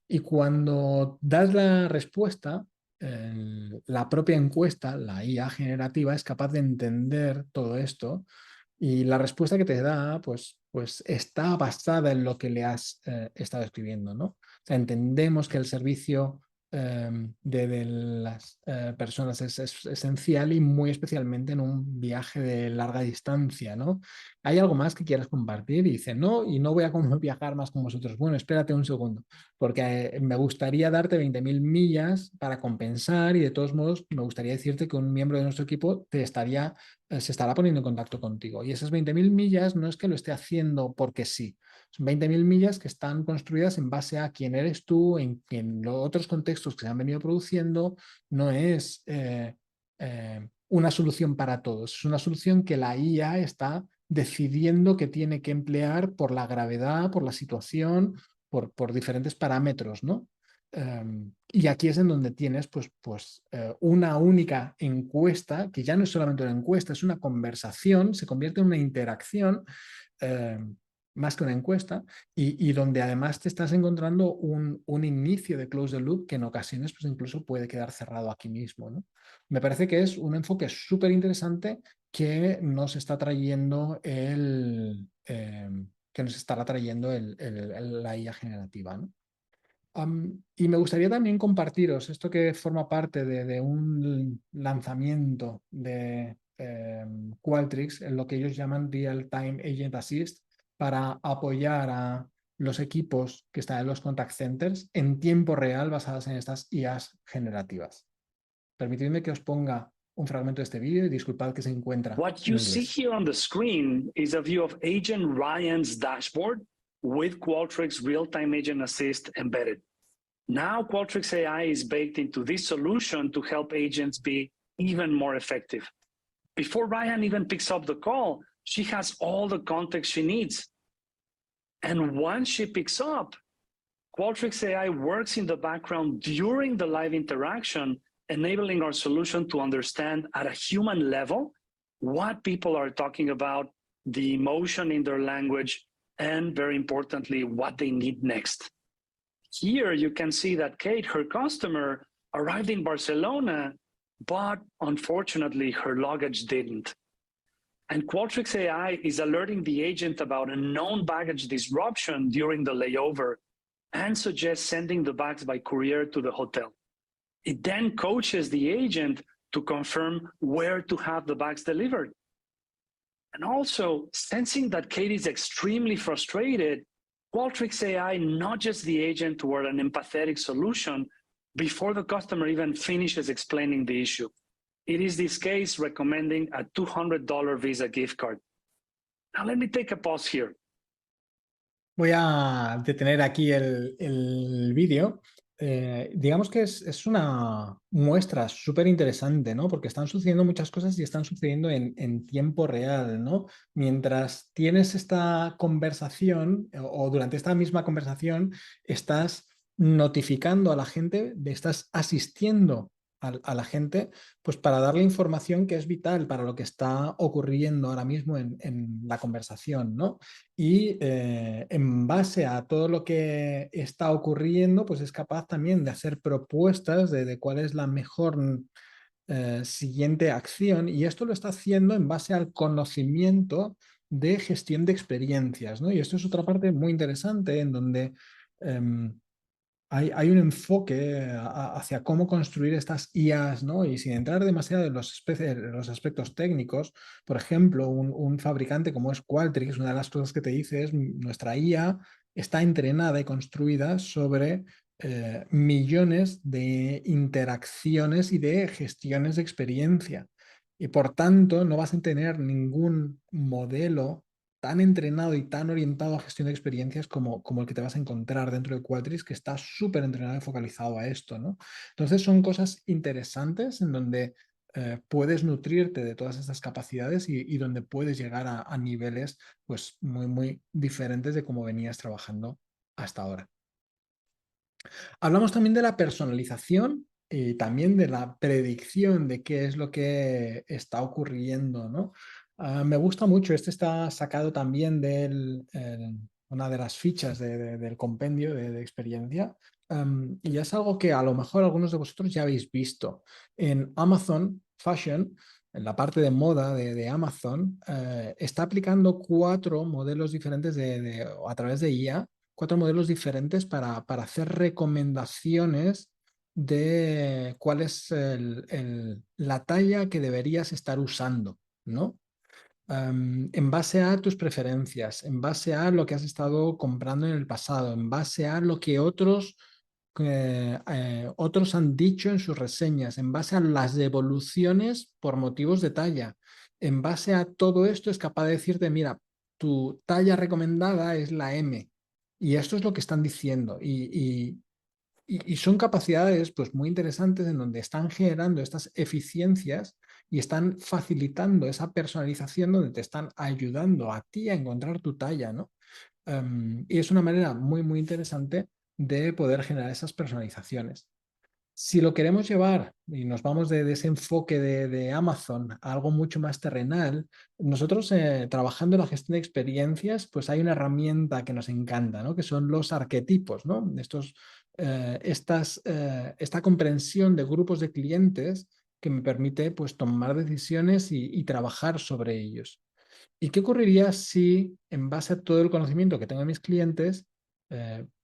Y cuando das la respuesta, la propia encuesta, la IA generativa, es capaz de entender todo esto y la respuesta que te da, pues está basada en lo que le has estado escribiendo, ¿no? O sea, entendemos que el servicio de las personas es esencial y muy especialmente en un viaje de larga distancia, ¿no? ¿Hay algo más que quieras compartir? Y dice, no, y no voy a viajar más con vosotros. Bueno, espérate un segundo, porque me gustaría darte 20.000 millas para compensar y de todos modos me gustaría decirte que un miembro de nuestro equipo se estará poniendo en contacto contigo. Y esas 20.000 millas no es que lo esté haciendo porque sí. Son 20.000 millas que están construidas en base a quién eres tú, en los otros contextos que se han venido produciendo. No es una solución para todos. Es una solución que la IA está decidiendo que tiene que emplear por la gravedad, por la situación, por diferentes parámetros, ¿no? Y aquí es en donde tienes una única encuesta, que ya no es solamente una encuesta, es una conversación, se convierte en una interacción más que una encuesta, y donde además te estás encontrando un inicio de close the loop que en ocasiones pues incluso puede quedar cerrado aquí mismo, ¿no? Me parece que es un enfoque súper interesante que nos está trayendo que nos estará trayendo la IA generativa, ¿no? Y me gustaría también compartiros esto que forma parte de un lanzamiento de Qualtrics, en lo que ellos llaman Real Time Agent Assist, para apoyar a los equipos que están en los contact centers en tiempo real basadas en estas IAs generativas. Permitidme que os ponga un fragmento de este vídeo y disculpad que se encuentra
What
en
you see
inglés.
here on the screen is a view of Agent Ryan's dashboard with Qualtrics Real-Time Agent Assist embedded. Now, Qualtrics AI is baked into this solution to help agents be even more effective. Before Ryan even picks up the call, she has all the context she needs. And once she picks up, Qualtrics AI works in the background during the live interaction, enabling our solution to understand at a human level what people are talking about, the emotion in their language, and very importantly, what they need next. Here you can see that Kate, her customer, arrived in Barcelona, but unfortunately her luggage didn't. And Qualtrics AI is alerting the agent about a known baggage disruption during the layover and suggests sending the bags by courier to the hotel. It then coaches the agent to confirm where to have the bags delivered. And also, sensing that Kate is extremely frustrated, Qualtrics AI nudges the agent toward an empathetic solution before the customer even finishes explaining the issue. It is this case recommending a $200 Visa gift card. Now, let me take a pause here.
Voy a detener aquí el vídeo. Digamos que es una muestra súper interesante, ¿no? Porque están sucediendo muchas cosas y están sucediendo en tiempo real, ¿no? Mientras tienes esta conversación o durante esta misma conversación estás notificando a la gente, estás asistiendo a la gente, pues para darle información que es vital para lo que está ocurriendo ahora mismo en la conversación, ¿no? Y en base a todo lo que está ocurriendo, pues es capaz también de hacer propuestas de cuál es la mejor siguiente acción. Y esto lo está haciendo en base al conocimiento de gestión de experiencias, ¿no? Y esto es otra parte muy interesante en donde hay un enfoque hacia cómo construir estas IAs, ¿no? Y sin entrar demasiado en los aspectos técnicos, por ejemplo, un fabricante como es Qualtrics, una de las cosas que te dice es nuestra IA está entrenada y construida sobre millones de interacciones y de gestiones de experiencia. Y por tanto, no vas a tener ningún modelo tan entrenado y tan orientado a gestión de experiencias como el que te vas a encontrar dentro de Qualtrics, que está súper entrenado y focalizado a esto, ¿no? Entonces son cosas interesantes en donde puedes nutrirte de todas estas capacidades y donde puedes llegar a niveles pues muy, muy diferentes de cómo venías trabajando hasta ahora. Hablamos también de la personalización y también de la predicción de qué es lo que está ocurriendo, ¿no? Me gusta mucho, este está sacado también de una de las fichas del compendio de experiencia, y es algo que a lo mejor algunos de vosotros ya habéis visto. En Amazon Fashion, en la parte de moda de Amazon, está aplicando 4 modelos diferentes a través de IA, 4 modelos diferentes para hacer recomendaciones de cuál es la talla que deberías estar usando, ¿no? En base a tus preferencias, en base a lo que has estado comprando en el pasado, en base a lo que otros han dicho en sus reseñas, en base a las devoluciones por motivos de talla. En base a todo esto es capaz de decirte, mira, tu talla recomendada es la M. Y esto es lo que están diciendo. Y son capacidades pues, muy interesantes en donde están generando estas eficiencias y están facilitando esa personalización donde te están ayudando a ti a encontrar tu talla, ¿no? Y es una manera muy, muy interesante de poder generar esas personalizaciones. Si lo queremos llevar y nos vamos de ese enfoque de Amazon a algo mucho más terrenal, nosotros trabajando en la gestión de experiencias, pues hay una herramienta que nos encanta, ¿no? Que son los arquetipos, ¿no? Esta comprensión de grupos de clientes que me permite pues, tomar decisiones y trabajar sobre ellos. ¿Y qué ocurriría si, en base a todo el conocimiento que tengo de mis clientes,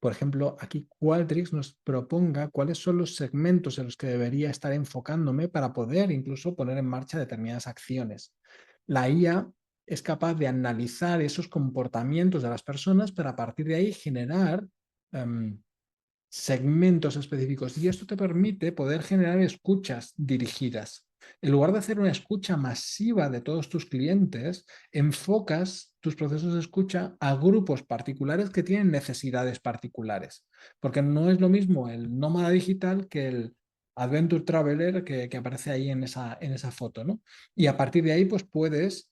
por ejemplo, aquí Qualtrics nos proponga cuáles son los segmentos en los que debería estar enfocándome para poder incluso poner en marcha determinadas acciones? La IA es capaz de analizar esos comportamientos de las personas para a partir de ahí generar segmentos específicos y esto te permite poder generar escuchas dirigidas. En lugar de hacer una escucha masiva de todos tus clientes, enfocas tus procesos de escucha a grupos particulares que tienen necesidades particulares. Porque no es lo mismo el nómada digital que el adventure traveler que aparece ahí en esa foto, ¿no? Y a partir de ahí, pues puedes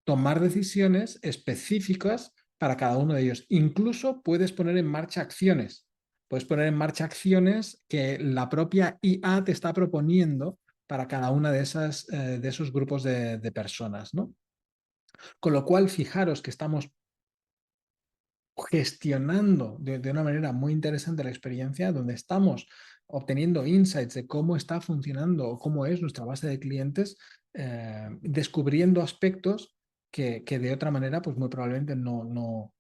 tomar decisiones específicas para cada uno de ellos. Incluso puedes poner en marcha acciones. Puedes poner en marcha acciones que la propia IA te está proponiendo para cada una de esos grupos de personas, ¿no? Con lo cual, fijaros que estamos gestionando de una manera muy interesante la experiencia, donde estamos obteniendo insights de cómo está funcionando o cómo es nuestra base de clientes, descubriendo aspectos que de otra manera, pues muy probablemente no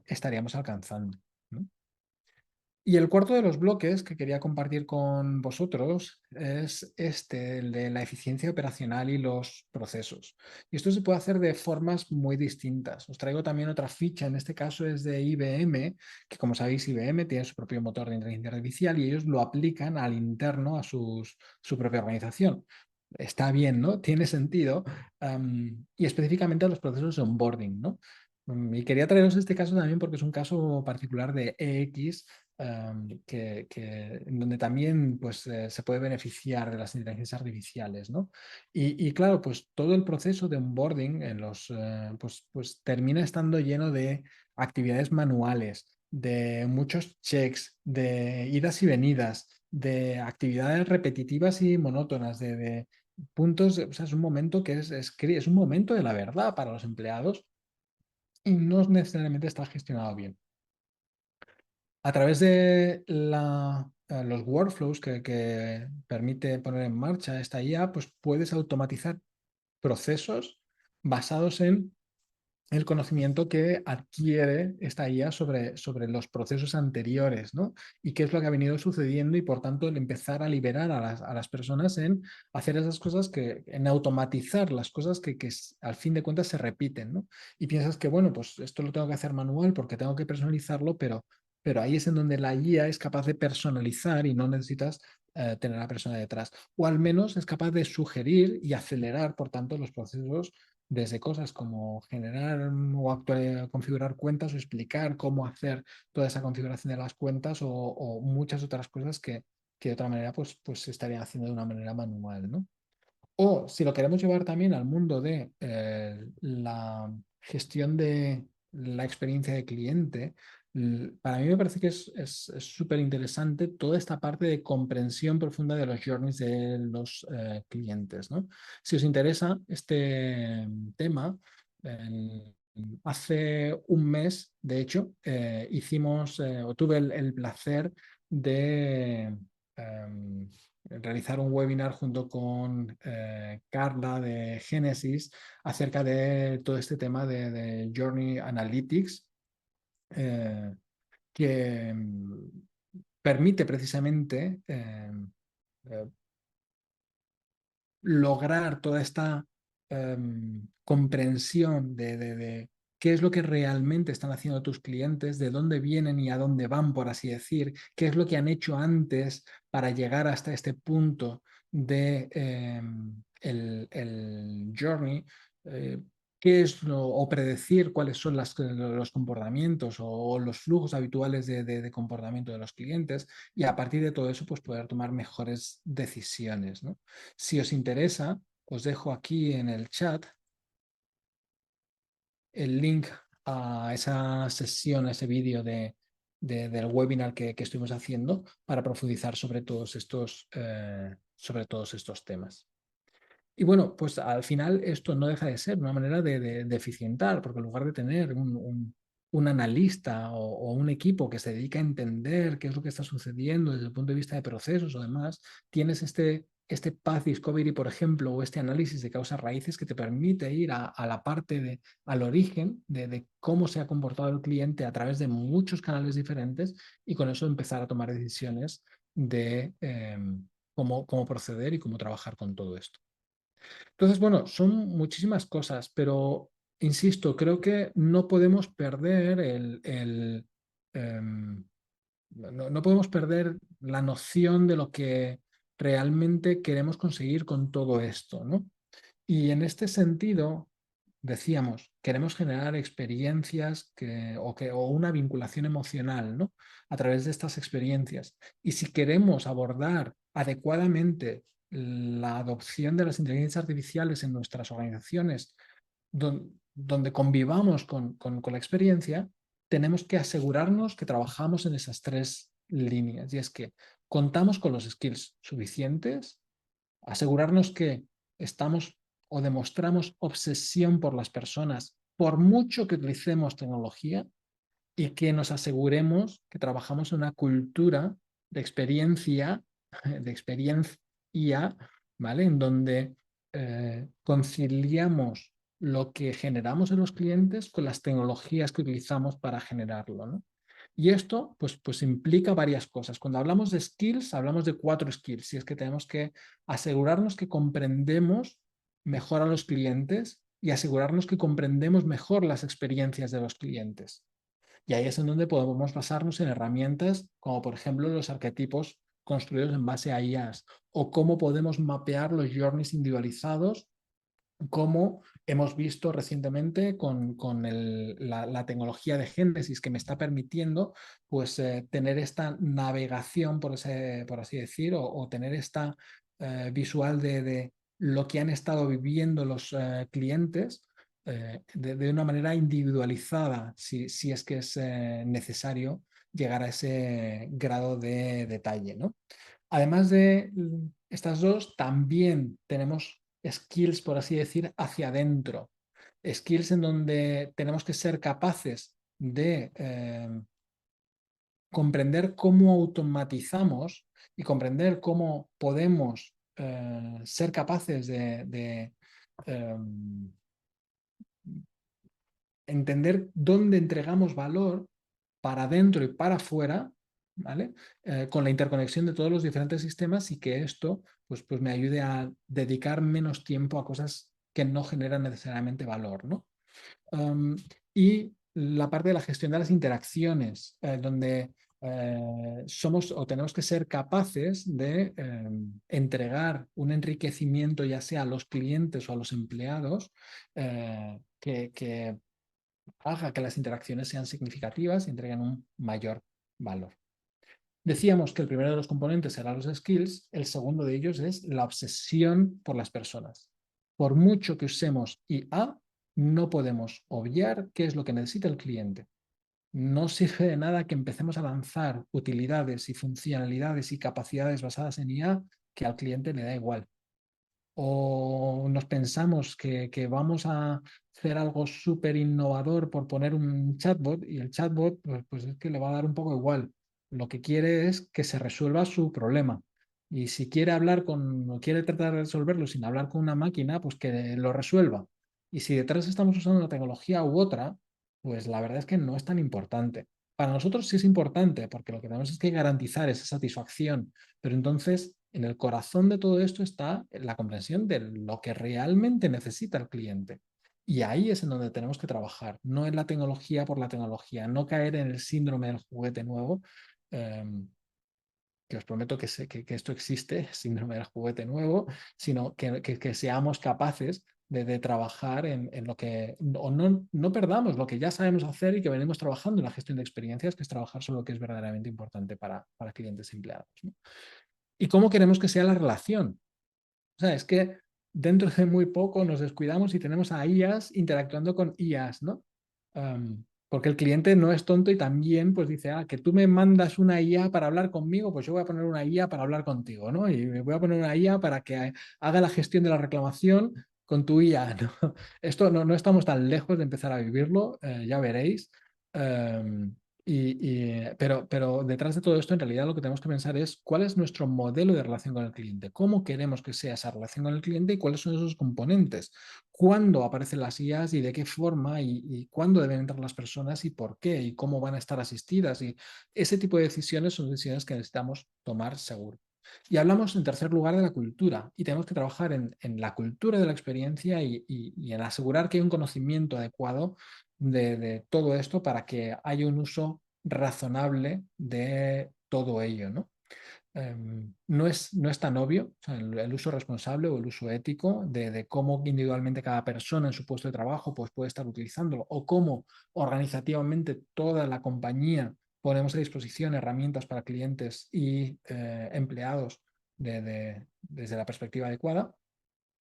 estaríamos alcanzando, ¿no? Y el cuarto de los bloques que quería compartir con vosotros es el de la eficiencia operacional y los procesos. Y esto se puede hacer de formas muy distintas. Os traigo también otra ficha, en este caso es de IBM, que como sabéis IBM tiene su propio motor de inteligencia artificial y ellos lo aplican al interno a su propia organización. Está bien, ¿no? Tiene sentido. Y específicamente a los procesos de onboarding, ¿no? Y quería traeros este caso también porque es un caso particular de EX, en donde también pues, se puede beneficiar de las inteligencias artificiales, ¿no? Y claro, pues todo el proceso de onboarding pues termina estando lleno de actividades manuales, de muchos checks, de idas y venidas, de actividades repetitivas y monótonas, de puntos, o sea, es un momento que es un momento de la verdad para los empleados y no necesariamente está gestionado bien. A través de los workflows que permite poner en marcha esta IA, pues puedes automatizar procesos basados en el conocimiento que adquiere esta IA sobre los procesos anteriores, ¿no? Y qué es lo que ha venido sucediendo y por tanto el empezar a liberar a las personas en hacer esas cosas en automatizar las cosas que al fin de cuentas se repiten, ¿no? Y piensas que, bueno, pues esto lo tengo que hacer manual porque tengo que personalizarlo, pero ahí es en donde la IA es capaz de personalizar y no necesitas tener a la persona detrás. O al menos es capaz de sugerir y acelerar, por tanto, los procesos desde cosas como generar o configurar cuentas o explicar cómo hacer toda esa configuración de las cuentas o muchas otras cosas que de otra manera pues se estarían haciendo de una manera manual, ¿no? O si lo queremos llevar también al mundo de la gestión de la experiencia de cliente, para mí me parece que es súper interesante toda esta parte de comprensión profunda de los journeys de los clientes, ¿no? Si os interesa este tema, hace un mes, de hecho, hicimos o tuve el placer de realizar un webinar junto con Carla de Genesis acerca de todo este tema de Journey Analytics, eh, que permite precisamente eh, lograr toda esta comprensión de qué es lo que realmente están haciendo tus clientes, de dónde vienen y a dónde van, por así decir, qué es lo que han hecho antes para llegar hasta este punto de el journey. eh, qué es o predecir cuáles son los comportamientos o los flujos habituales de comportamiento de los clientes y a partir de todo eso pues poder tomar mejores decisiones, ¿no? Si os interesa, os dejo aquí en el chat el link a esa sesión, a ese vídeo del webinar que estuvimos haciendo para profundizar sobre todos estos temas. Y bueno, pues al final esto no deja de ser una manera de eficientar, porque en lugar de tener un analista o un equipo que se dedica a entender qué es lo que está sucediendo desde el punto de vista de procesos o demás, tienes este Path Discovery, por ejemplo, o este análisis de causas raíces que te permite ir a la parte al origen de cómo se ha comportado el cliente a través de muchos canales diferentes y con eso empezar a tomar decisiones de cómo proceder y cómo trabajar con todo esto. Entonces, bueno, son muchísimas cosas, pero insisto, creo que no podemos perder no podemos perder la noción de lo que realmente queremos conseguir con todo esto, ¿no? Y en este sentido, decíamos, queremos generar experiencias o una vinculación emocional, ¿no? A través de estas experiencias. Y si queremos abordar adecuadamente la adopción de las inteligencias artificiales en nuestras organizaciones, donde convivamos con la experiencia, tenemos que asegurarnos que trabajamos en esas tres líneas. Y es que contamos con los skills suficientes, asegurarnos que estamos o demostramos obsesión por las personas, por mucho que utilicemos tecnología, y que nos aseguremos que trabajamos en una cultura de experiencia, ¿vale? En donde conciliamos lo que generamos en los clientes con las tecnologías que utilizamos para generarlo, ¿no? Y esto pues implica varias cosas. Cuando hablamos de skills, hablamos de 4 skills, y es que tenemos que asegurarnos que comprendemos mejor a los clientes y asegurarnos que comprendemos mejor las experiencias de los clientes. Y ahí es en donde podemos basarnos en herramientas como por ejemplo los arquetipos construidos en base a IAs o cómo podemos mapear los journeys individualizados como hemos visto recientemente con la tecnología de Génesis que me está permitiendo pues tener esta navegación, por así decir, o tener esta visual de lo que han estado viviendo los clientes de una manera individualizada, si es que es necesario llegar a ese grado de detalle, ¿no? Además de estas dos, también tenemos skills, por así decir, hacia adentro. Skills en donde tenemos que ser capaces de comprender cómo automatizamos y comprender cómo podemos ser capaces de entender dónde entregamos valor para adentro y para afuera, ¿vale? Con la interconexión de todos los diferentes sistemas y que esto pues me ayude a dedicar menos tiempo a cosas que no generan necesariamente valor, ¿no? Y la parte de la gestión de las interacciones, donde somos o tenemos que ser capaces de entregar un enriquecimiento ya sea a los clientes o a los empleados que haga que las interacciones sean significativas y entreguen un mayor valor. Decíamos que el primero de los componentes era los skills, el segundo de ellos es la obsesión por las personas. Por mucho que usemos IA, no podemos obviar qué es lo que necesita el cliente. No sirve de nada que empecemos a lanzar utilidades y funcionalidades y capacidades basadas en IA que al cliente le da igual. O nos pensamos que vamos a hacer algo súper innovador por poner un chatbot y el chatbot pues es que le va a dar un poco igual. Lo que quiere es que se resuelva su problema. Y si quiere hablar o quiere tratar de resolverlo sin hablar con una máquina, pues que lo resuelva. Y si detrás estamos usando una tecnología u otra, pues la verdad es que no es tan importante. Para nosotros sí es importante, porque lo que tenemos es que garantizar esa satisfacción. Pero entonces, en el corazón de todo esto está la comprensión de lo que realmente necesita el cliente. Y ahí es en donde tenemos que trabajar, no en la tecnología por la tecnología, no caer en el síndrome del juguete nuevo, eh, que os prometo que esto existe, síndrome del juguete nuevo, sino que seamos capaces de trabajar en lo que, o no perdamos lo que ya sabemos hacer y que venimos trabajando en la gestión de experiencias, que es trabajar sobre lo que es verdaderamente importante para clientes y empleados, ¿no? ¿Y cómo queremos que sea la relación? O sea, es que dentro de muy poco nos descuidamos y tenemos a IAs interactuando con IAs, ¿no? Porque el cliente no es tonto y también pues dice, que tú me mandas una IA para hablar conmigo, pues yo voy a poner una IA para hablar contigo, ¿no? Y me voy a poner una IA para que haga la gestión de la reclamación con tu IA, ¿no? Esto no estamos tan lejos de empezar a vivirlo, ya veréis. Um, pero detrás de todo esto, en realidad lo que tenemos que pensar es cuál es nuestro modelo de relación con el cliente, cómo queremos que sea esa relación con el cliente y cuáles son esos componentes, cuándo aparecen las IAs y de qué forma y cuándo deben entrar las personas y por qué y cómo van a estar asistidas. Y ese tipo de decisiones son decisiones que necesitamos tomar seguro. Y hablamos en tercer lugar de la cultura y tenemos que trabajar en la cultura de la experiencia y en asegurar que hay un conocimiento adecuado de todo esto para que haya un uso razonable de todo ello, ¿no? No es tan obvio, o sea, el uso responsable o el uso ético de cómo individualmente cada persona en su puesto de trabajo pues, puede estar utilizándolo o cómo organizativamente toda la compañía ponemos a disposición herramientas para clientes y empleados desde la perspectiva adecuada.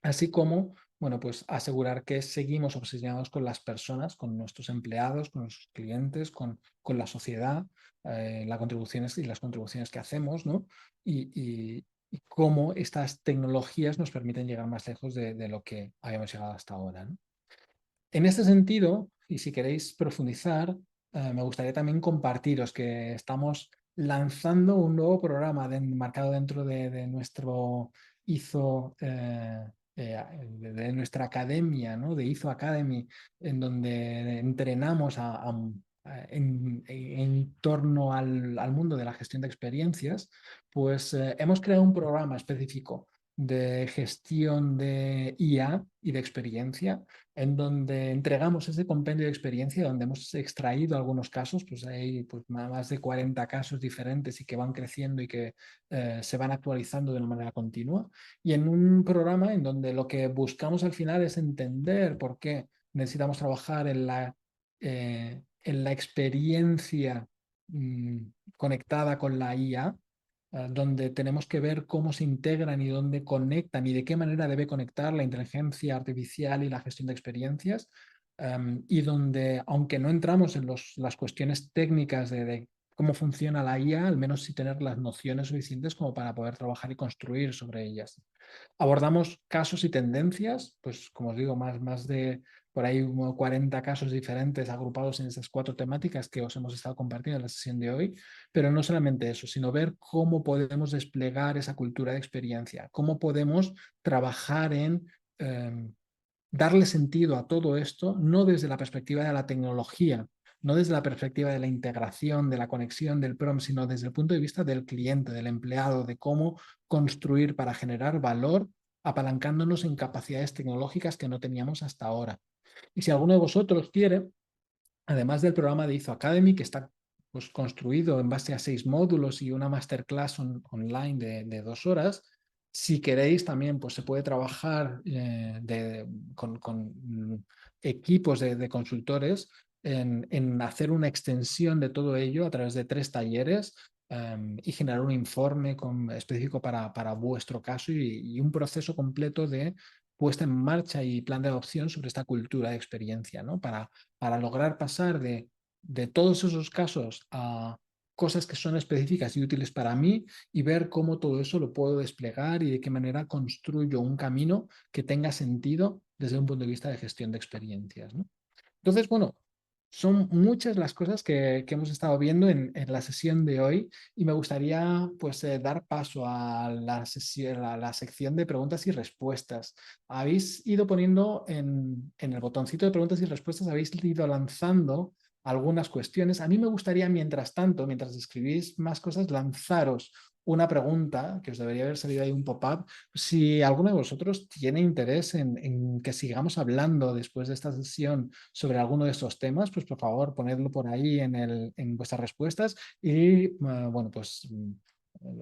Así como, bueno, pues asegurar que seguimos obsesionados con las personas, con nuestros empleados, con nuestros clientes, con la sociedad, las contribuciones que hacemos, ¿no? Y cómo estas tecnologías nos permiten llegar más lejos de lo que habíamos llegado hasta ahora, ¿no? En este sentido, y si queréis profundizar, me gustaría también compartiros que estamos lanzando un nuevo programa marcado dentro de nuestro ISO, de nuestra academia, ¿no? De ISO Academy, en donde entrenamos en torno al mundo de la gestión de experiencias, pues hemos creado un programa específico de gestión de IA y de experiencia en donde entregamos ese compendio de experiencia, donde hemos extraído algunos casos, pues hay pues, más de 40 casos diferentes y que van creciendo y que se van actualizando de una manera continua. Y en un programa en donde lo que buscamos al final es entender por qué necesitamos trabajar en la experiencia conectada con la IA, donde tenemos que ver cómo se integran y dónde conectan y de qué manera debe conectar la inteligencia artificial y la gestión de experiencias, y donde, aunque no entramos en las cuestiones técnicas de cómo funciona la IA, al menos sí tener las nociones suficientes como para poder trabajar y construir sobre ellas. Abordamos casos y tendencias, pues como os digo, más de por ahí 40 casos diferentes agrupados en esas 4 temáticas que os hemos estado compartiendo en la sesión de hoy, pero no solamente eso, sino ver cómo podemos desplegar esa cultura de experiencia, cómo podemos trabajar en darle sentido a todo esto, no desde la perspectiva de la tecnología, no desde la perspectiva de la integración, de la conexión del prompt, sino desde el punto de vista del cliente, del empleado, de cómo construir para generar valor apalancándonos en capacidades tecnológicas que no teníamos hasta ahora. Y si alguno de vosotros quiere, además del programa de ISO Academy, que está pues, construido en base a 6 módulos y una masterclass online de 2 horas, si queréis también pues, se puede trabajar con equipos de consultores en hacer una extensión de todo ello a través de 3 talleres y generar un informe específico para vuestro caso y un proceso completo de puesta en marcha y plan de adopción sobre esta cultura de experiencia, ¿no? Para lograr pasar de todos esos casos a cosas que son específicas y útiles para mí y ver cómo todo eso lo puedo desplegar y de qué manera construyo un camino que tenga sentido desde un punto de vista de gestión de experiencias, ¿no? Entonces, bueno, son muchas las cosas que hemos estado viendo en la sesión de hoy y me gustaría pues dar paso a la sección de preguntas y respuestas. Habéis ido poniendo en el botoncito de preguntas y respuestas, habéis ido lanzando algunas cuestiones. A mí me gustaría, mientras tanto, mientras escribís más cosas, lanzaros una pregunta que os debería haber salido ahí un pop-up. Si alguno de vosotros tiene interés en que sigamos hablando después de esta sesión sobre alguno de estos temas, pues por favor ponedlo por ahí en vuestras respuestas y bueno, pues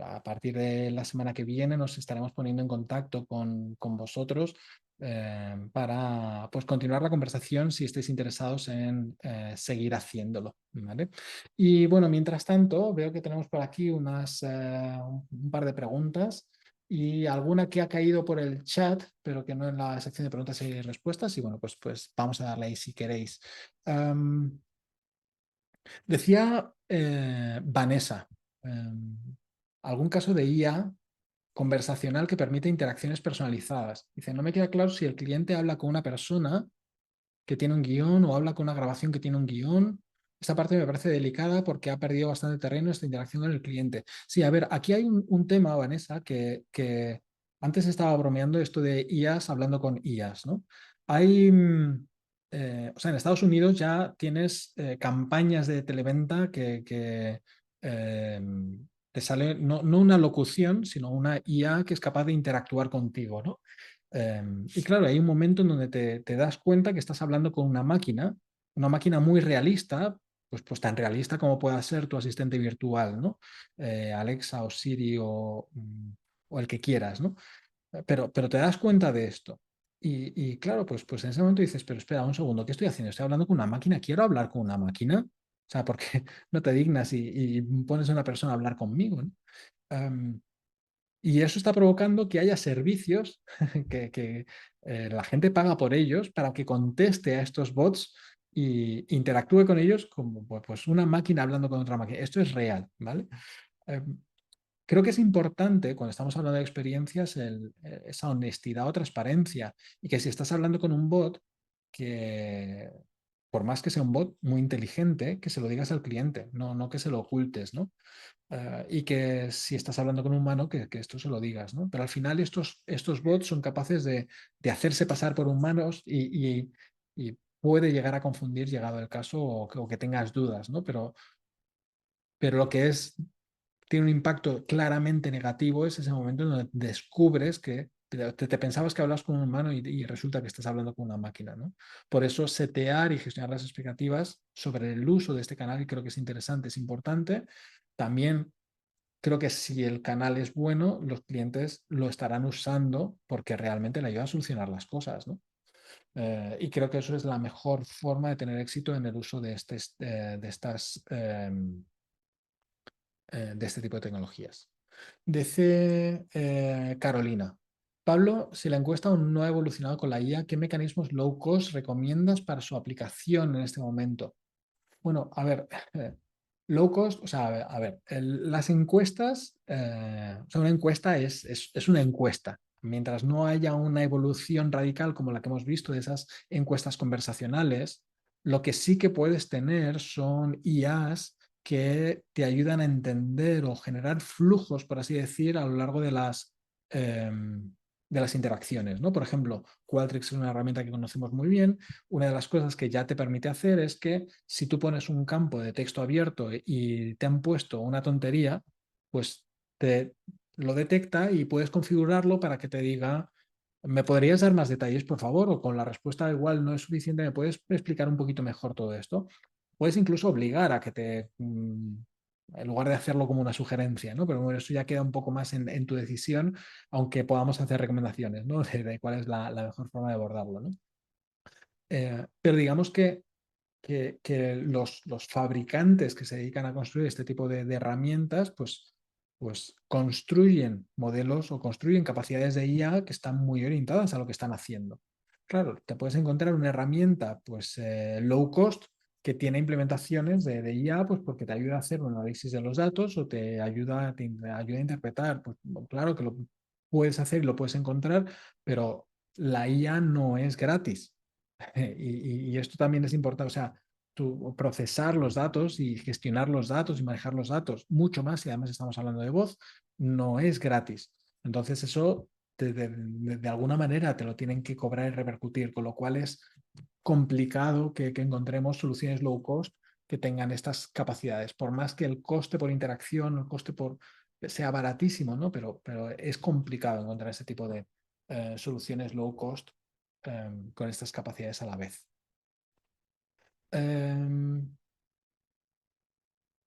a partir de la semana que viene nos estaremos poniendo en contacto con vosotros para pues, continuar la conversación si estáis interesados en seguir haciéndolo, ¿vale? Y bueno, mientras tanto, veo que tenemos por aquí un par de preguntas y alguna que ha caído por el chat, pero que no en la sección de preguntas y respuestas. Y bueno, pues vamos a darle ahí si queréis. Decía Vanessa, algún caso de IA conversacional que permite interacciones personalizadas. Dice, no me queda claro si el cliente habla con una persona que tiene un guión o habla con una grabación que tiene un guión. Esta parte me parece delicada porque ha perdido bastante terreno esta interacción con el cliente. Sí, a ver, aquí hay un tema, Vanessa, que antes estaba bromeando esto de IAs hablando con IAs, ¿no? Hay, o sea, en Estados Unidos ya tienes campañas de televenta que te sale no una locución, sino una IA que es capaz de interactuar contigo, ¿no? Y claro, hay un momento en donde te das cuenta que estás hablando con una máquina muy realista, pues tan realista como pueda ser tu asistente virtual, ¿no? Alexa o Siri o el que quieras, ¿no? Pero te das cuenta de esto. Y claro, pues en ese momento dices, pero espera un segundo, ¿qué estoy haciendo? ¿Estoy hablando con una máquina? ¿Quiero hablar con una máquina? O sea, ¿por qué no te dignas y pones a una persona a hablar conmigo, ¿no? Um, y eso está provocando que haya servicios que la gente paga por ellos para que conteste a estos bots e interactúe con ellos como pues, una máquina hablando con otra máquina. Esto es real, ¿vale? Eh, Creo que es importante cuando estamos hablando de experiencias esa honestidad o transparencia y que si estás hablando con un bot, que por más que sea un bot muy inteligente, que se lo digas al cliente, no que se lo ocultes, ¿no? Y que si estás hablando con un humano, que esto se lo digas, ¿no? Pero al final estos bots son capaces de hacerse pasar por humanos y puede llegar a confundir, llegado el caso, o que tengas dudas, ¿no? Pero lo que tiene un impacto claramente negativo es ese momento en donde descubres que te pensabas que hablas con un humano y resulta que estás hablando con una máquina, ¿no? Por eso setear y gestionar las expectativas sobre el uso de este canal, y creo que es interesante, es importante. También creo que si el canal es bueno, los clientes lo estarán usando porque realmente le ayuda a solucionar las cosas, ¿no? Y creo que eso es la mejor forma de tener éxito en el uso de este tipo de tecnologías. Dice Carolina. Pablo, si la encuesta aún no ha evolucionado con la IA, ¿qué mecanismos low cost recomiendas para su aplicación en este momento? Bueno, a ver, low cost, o sea, las encuestas, o sea, una encuesta es una encuesta. Mientras no haya una evolución radical como la que hemos visto de esas encuestas conversacionales, lo que sí que puedes tener son IAs que te ayudan a entender o generar flujos, por así decir, a lo largo de las, de las interacciones, ¿no? Por ejemplo, Qualtrics es una herramienta que conocemos muy bien. Una de las cosas que ya te permite hacer es que si tú pones un campo de texto abierto y te han puesto una tontería, pues te lo detecta y puedes configurarlo para que te diga, ¿me podrías dar más detalles, por favor? O con la respuesta igual no es suficiente, ¿me puedes explicar un poquito mejor todo esto? Puedes incluso obligar a que en lugar de hacerlo como una sugerencia, ¿no? Pero bueno, eso ya queda un poco más en tu decisión, aunque podamos hacer recomendaciones, ¿no? De cuál es la mejor forma de abordarlo, ¿no? Pero digamos que los fabricantes que se dedican a construir este tipo de herramientas, pues construyen modelos o construyen capacidades de IA que están muy orientadas a lo que están haciendo. Claro, te puedes encontrar una herramienta pues low cost que tiene implementaciones de IA pues porque te ayuda a hacer un análisis de los datos o te ayuda a interpretar. Pues claro que lo puedes hacer y lo puedes encontrar, pero la IA no es gratis. Y esto también es importante, o sea, procesar los datos y gestionar los datos y manejar los datos, mucho más, y además estamos hablando de voz, no es gratis. Entonces eso de alguna manera te lo tienen que cobrar y repercutir, con lo cual es complicado que encontremos soluciones low cost que tengan estas capacidades, por más que el coste por interacción, el coste por sea baratísimo, ¿no? Pero es complicado encontrar ese tipo de soluciones low cost con estas capacidades a la vez.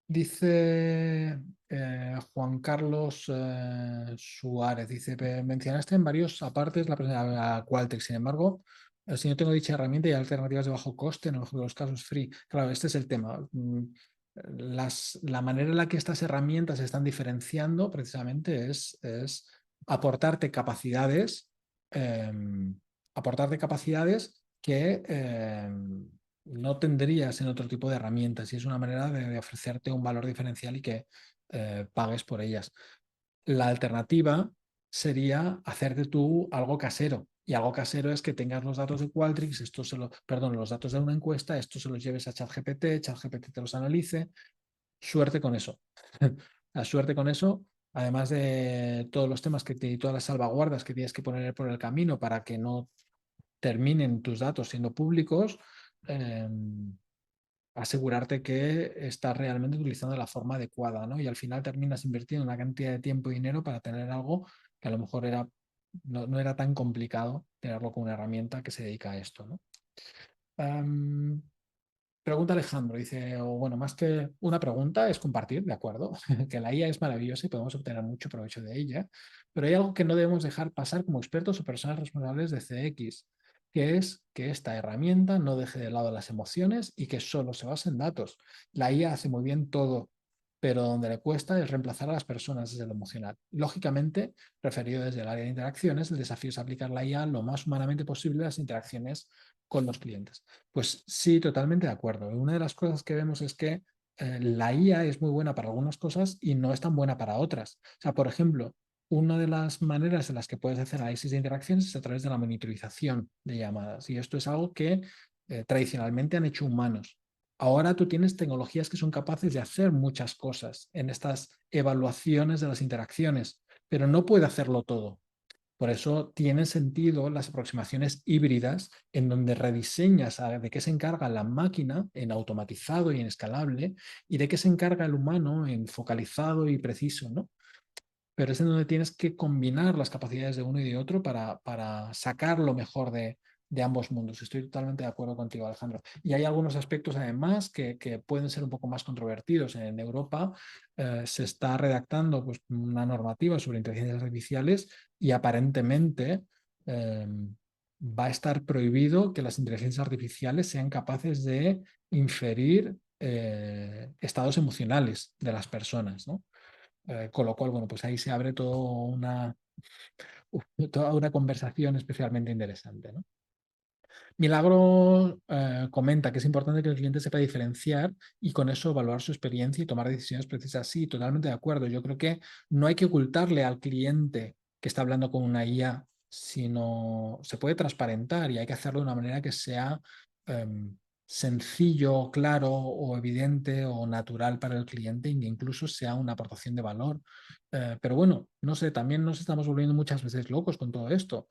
Dice Juan Carlos Suárez, dice, mencionaste en varios apartes a Qualtrics, sin embargo, si no tengo dicha herramienta y alternativas de bajo coste, en el mejor de los casos free. Claro, este es el tema. La manera en la que estas herramientas se están diferenciando precisamente es aportarte capacidades, aportarte capacidades que no tendrías en otro tipo de herramientas y es una manera de ofrecerte un valor diferencial y que pagues por ellas. La alternativa sería hacerte tú algo casero. Y algo casero es que tengas los datos de Qualtrics, los datos de una encuesta, estos se los lleves a ChatGPT, ChatGPT te los analice. Suerte con eso. La suerte con eso, además de todos los temas y todas las salvaguardas que tienes que poner por el camino para que no terminen tus datos siendo públicos, eh, asegurarte que estás realmente utilizando la forma adecuada, ¿no? Y al final terminas invirtiendo una cantidad de tiempo y dinero para tener algo que a lo mejor no era tan complicado tenerlo con una herramienta que se dedica a esto, ¿no? Pregunta Alejandro, dice, o bueno, más que una pregunta, es compartir, ¿de acuerdo? Que la IA es maravillosa y podemos obtener mucho provecho de ella, pero hay algo que no debemos dejar pasar como expertos o personas responsables de CX, que es que esta herramienta no deje de lado las emociones y que solo se base en datos. La IA hace muy bien todo, pero donde le cuesta es reemplazar a las personas desde lo emocional. Lógicamente, referido desde el área de interacciones, el desafío es aplicar la IA lo más humanamente posible a las interacciones con los clientes. Pues sí, totalmente de acuerdo. Una de las cosas que vemos es que la IA es muy buena para algunas cosas y no es tan buena para otras. O sea, por ejemplo, una de las maneras en las que puedes hacer análisis de interacciones es a través de la monitorización de llamadas. Y esto es algo que tradicionalmente han hecho humanos. Ahora tú tienes tecnologías que son capaces de hacer muchas cosas en estas evaluaciones de las interacciones, pero no puede hacerlo todo. Por eso tienen sentido las aproximaciones híbridas en donde rediseñas de qué se encarga la máquina en automatizado y en escalable y de qué se encarga el humano en focalizado y preciso, ¿no? Pero es en donde tienes que combinar las capacidades de uno y de otro para sacar lo mejor de ambos mundos. Estoy totalmente de acuerdo contigo, Alejandro. Y hay algunos aspectos además que pueden ser un poco más controvertidos. En Europa se está redactando pues, una normativa sobre inteligencias artificiales y aparentemente va a estar prohibido que las inteligencias artificiales sean capaces de inferir estados emocionales de las personas, ¿no? Con lo cual, bueno, pues ahí se abre toda una conversación especialmente interesante, ¿no? Milagro comenta que es importante que el cliente sepa diferenciar y con eso evaluar su experiencia y tomar decisiones precisas. Sí, totalmente de acuerdo. Yo creo que no hay que ocultarle al cliente que está hablando con una IA, sino se puede transparentar y hay que hacerlo de una manera que sea sencillo, claro o evidente o natural para el cliente y que incluso sea una aportación de valor. Pero bueno, no sé, también nos estamos volviendo muchas veces locos con todo esto.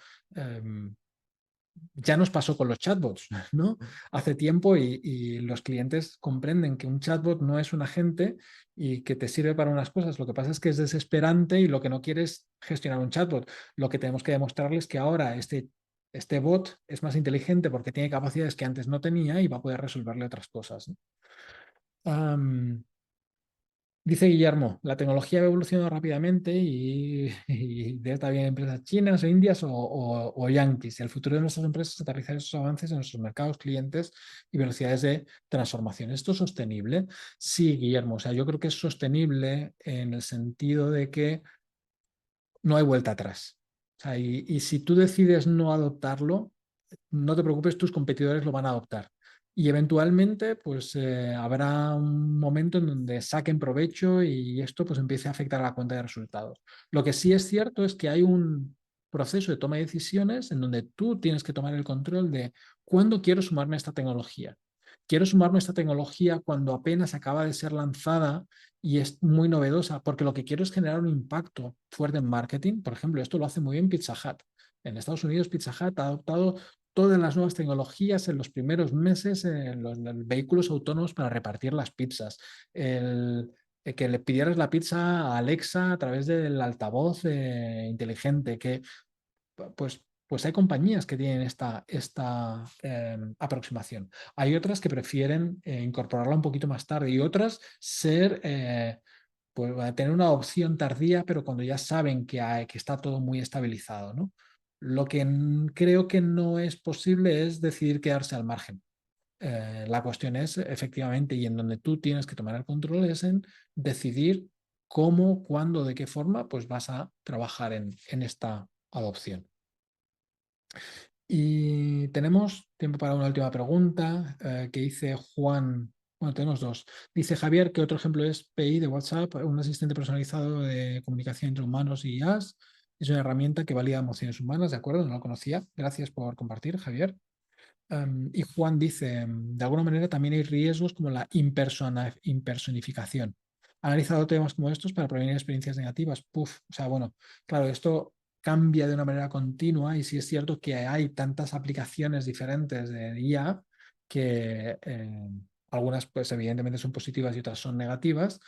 Ya nos pasó con los chatbots, ¿no? Hace tiempo y los clientes comprenden que un chatbot no es un agente y que te sirve para unas cosas. Lo que pasa es que es desesperante y lo que no quiere es gestionar un chatbot. Lo que tenemos que demostrarles es que ahora este bot es más inteligente porque tiene capacidades que antes no tenía y va a poder resolverle otras cosas, ¿no? Dice Guillermo, la tecnología ha evolucionado rápidamente y está bien empresas chinas o indias o yanquis. El futuro de nuestras empresas es aterrizar esos avances en nuestros mercados, clientes y velocidades de transformación. ¿Esto es sostenible? Sí, Guillermo. O sea, yo creo que es sostenible en el sentido de que no hay vuelta atrás. O sea, y si tú decides no adoptarlo, no te preocupes, tus competidores lo van a adoptar. Y eventualmente, pues habrá un momento en donde saquen provecho y esto pues empiece a afectar a la cuenta de resultados. Lo que sí es cierto es que hay un proceso de toma de decisiones en donde tú tienes que tomar el control de cuándo quiero sumarme a esta tecnología. Quiero sumarme a esta tecnología cuando apenas acaba de ser lanzada y es muy novedosa, porque lo que quiero es generar un impacto fuerte en marketing. Por ejemplo, esto lo hace muy bien Pizza Hut. En Estados Unidos, Pizza Hut ha adoptado todas las nuevas tecnologías en los primeros meses en los vehículos autónomos para repartir las pizzas. Que le pidieras la pizza a Alexa a través del altavoz inteligente, que pues hay compañías que tienen esta aproximación. Hay otras que prefieren incorporarla un poquito más tarde y otras pues, tener una opción tardía, pero cuando ya saben que está todo muy estabilizado, ¿no? Lo que creo que no es posible es decidir quedarse al margen. La cuestión es efectivamente, y en donde tú tienes que tomar el control, es en decidir cómo, cuándo, de qué forma, pues vas a trabajar en esta adopción. Y tenemos tiempo para una última pregunta que dice Juan. Bueno, tenemos dos. Dice Javier que otro ejemplo es PI de WhatsApp, un asistente personalizado de comunicación entre humanos y IAs. Es una herramienta que valida emociones humanas, ¿de acuerdo? No lo conocía. Gracias por compartir, Javier. Y Juan dice, de alguna manera también hay riesgos como la impersonificación. ¿Ha analizado temas como estos para prevenir experiencias negativas? Puf, o sea, bueno, claro, esto cambia de una manera continua y sí es cierto que hay tantas aplicaciones diferentes de IA que algunas pues evidentemente son positivas y otras son negativas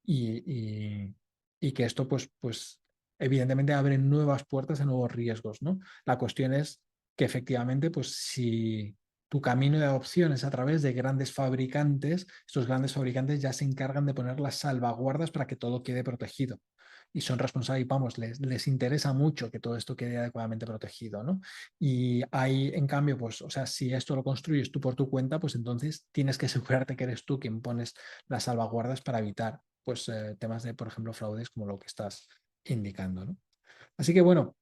y que esto pues evidentemente abre nuevas puertas a nuevos riesgos, ¿no? La cuestión es que efectivamente, pues si tu camino de adopción es a través de grandes fabricantes, estos grandes fabricantes ya se encargan de poner las salvaguardas para que todo quede protegido. Y son responsables, y vamos, les interesa mucho que todo esto quede adecuadamente protegido, ¿no? Y hay, en cambio, pues, o sea, si esto lo construyes tú por tu cuenta, pues entonces tienes que asegurarte que eres tú quien pones las salvaguardas para evitar, pues, temas de, por ejemplo, fraudes como lo que estás indicando, ¿no? Así que bueno,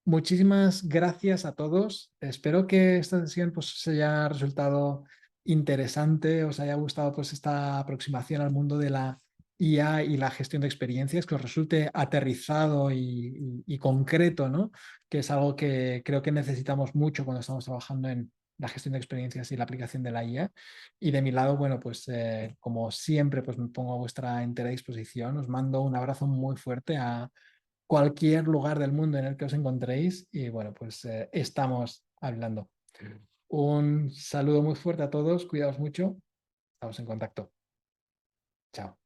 muchísimas gracias a todos. Espero que esta sesión pues, os haya resultado interesante, os haya gustado pues, esta aproximación al mundo de la IA y la gestión de experiencias, que os resulte aterrizado y concreto, ¿no? Que es algo que creo que necesitamos mucho cuando estamos trabajando en la gestión de experiencias y la aplicación de la IA. Y de mi lado, bueno, pues como siempre, pues me pongo a vuestra entera disposición. Os mando un abrazo muy fuerte a cualquier lugar del mundo en el que os encontréis y bueno, pues estamos hablando. Un saludo muy fuerte a todos, cuidaos mucho, estamos en contacto. Chao.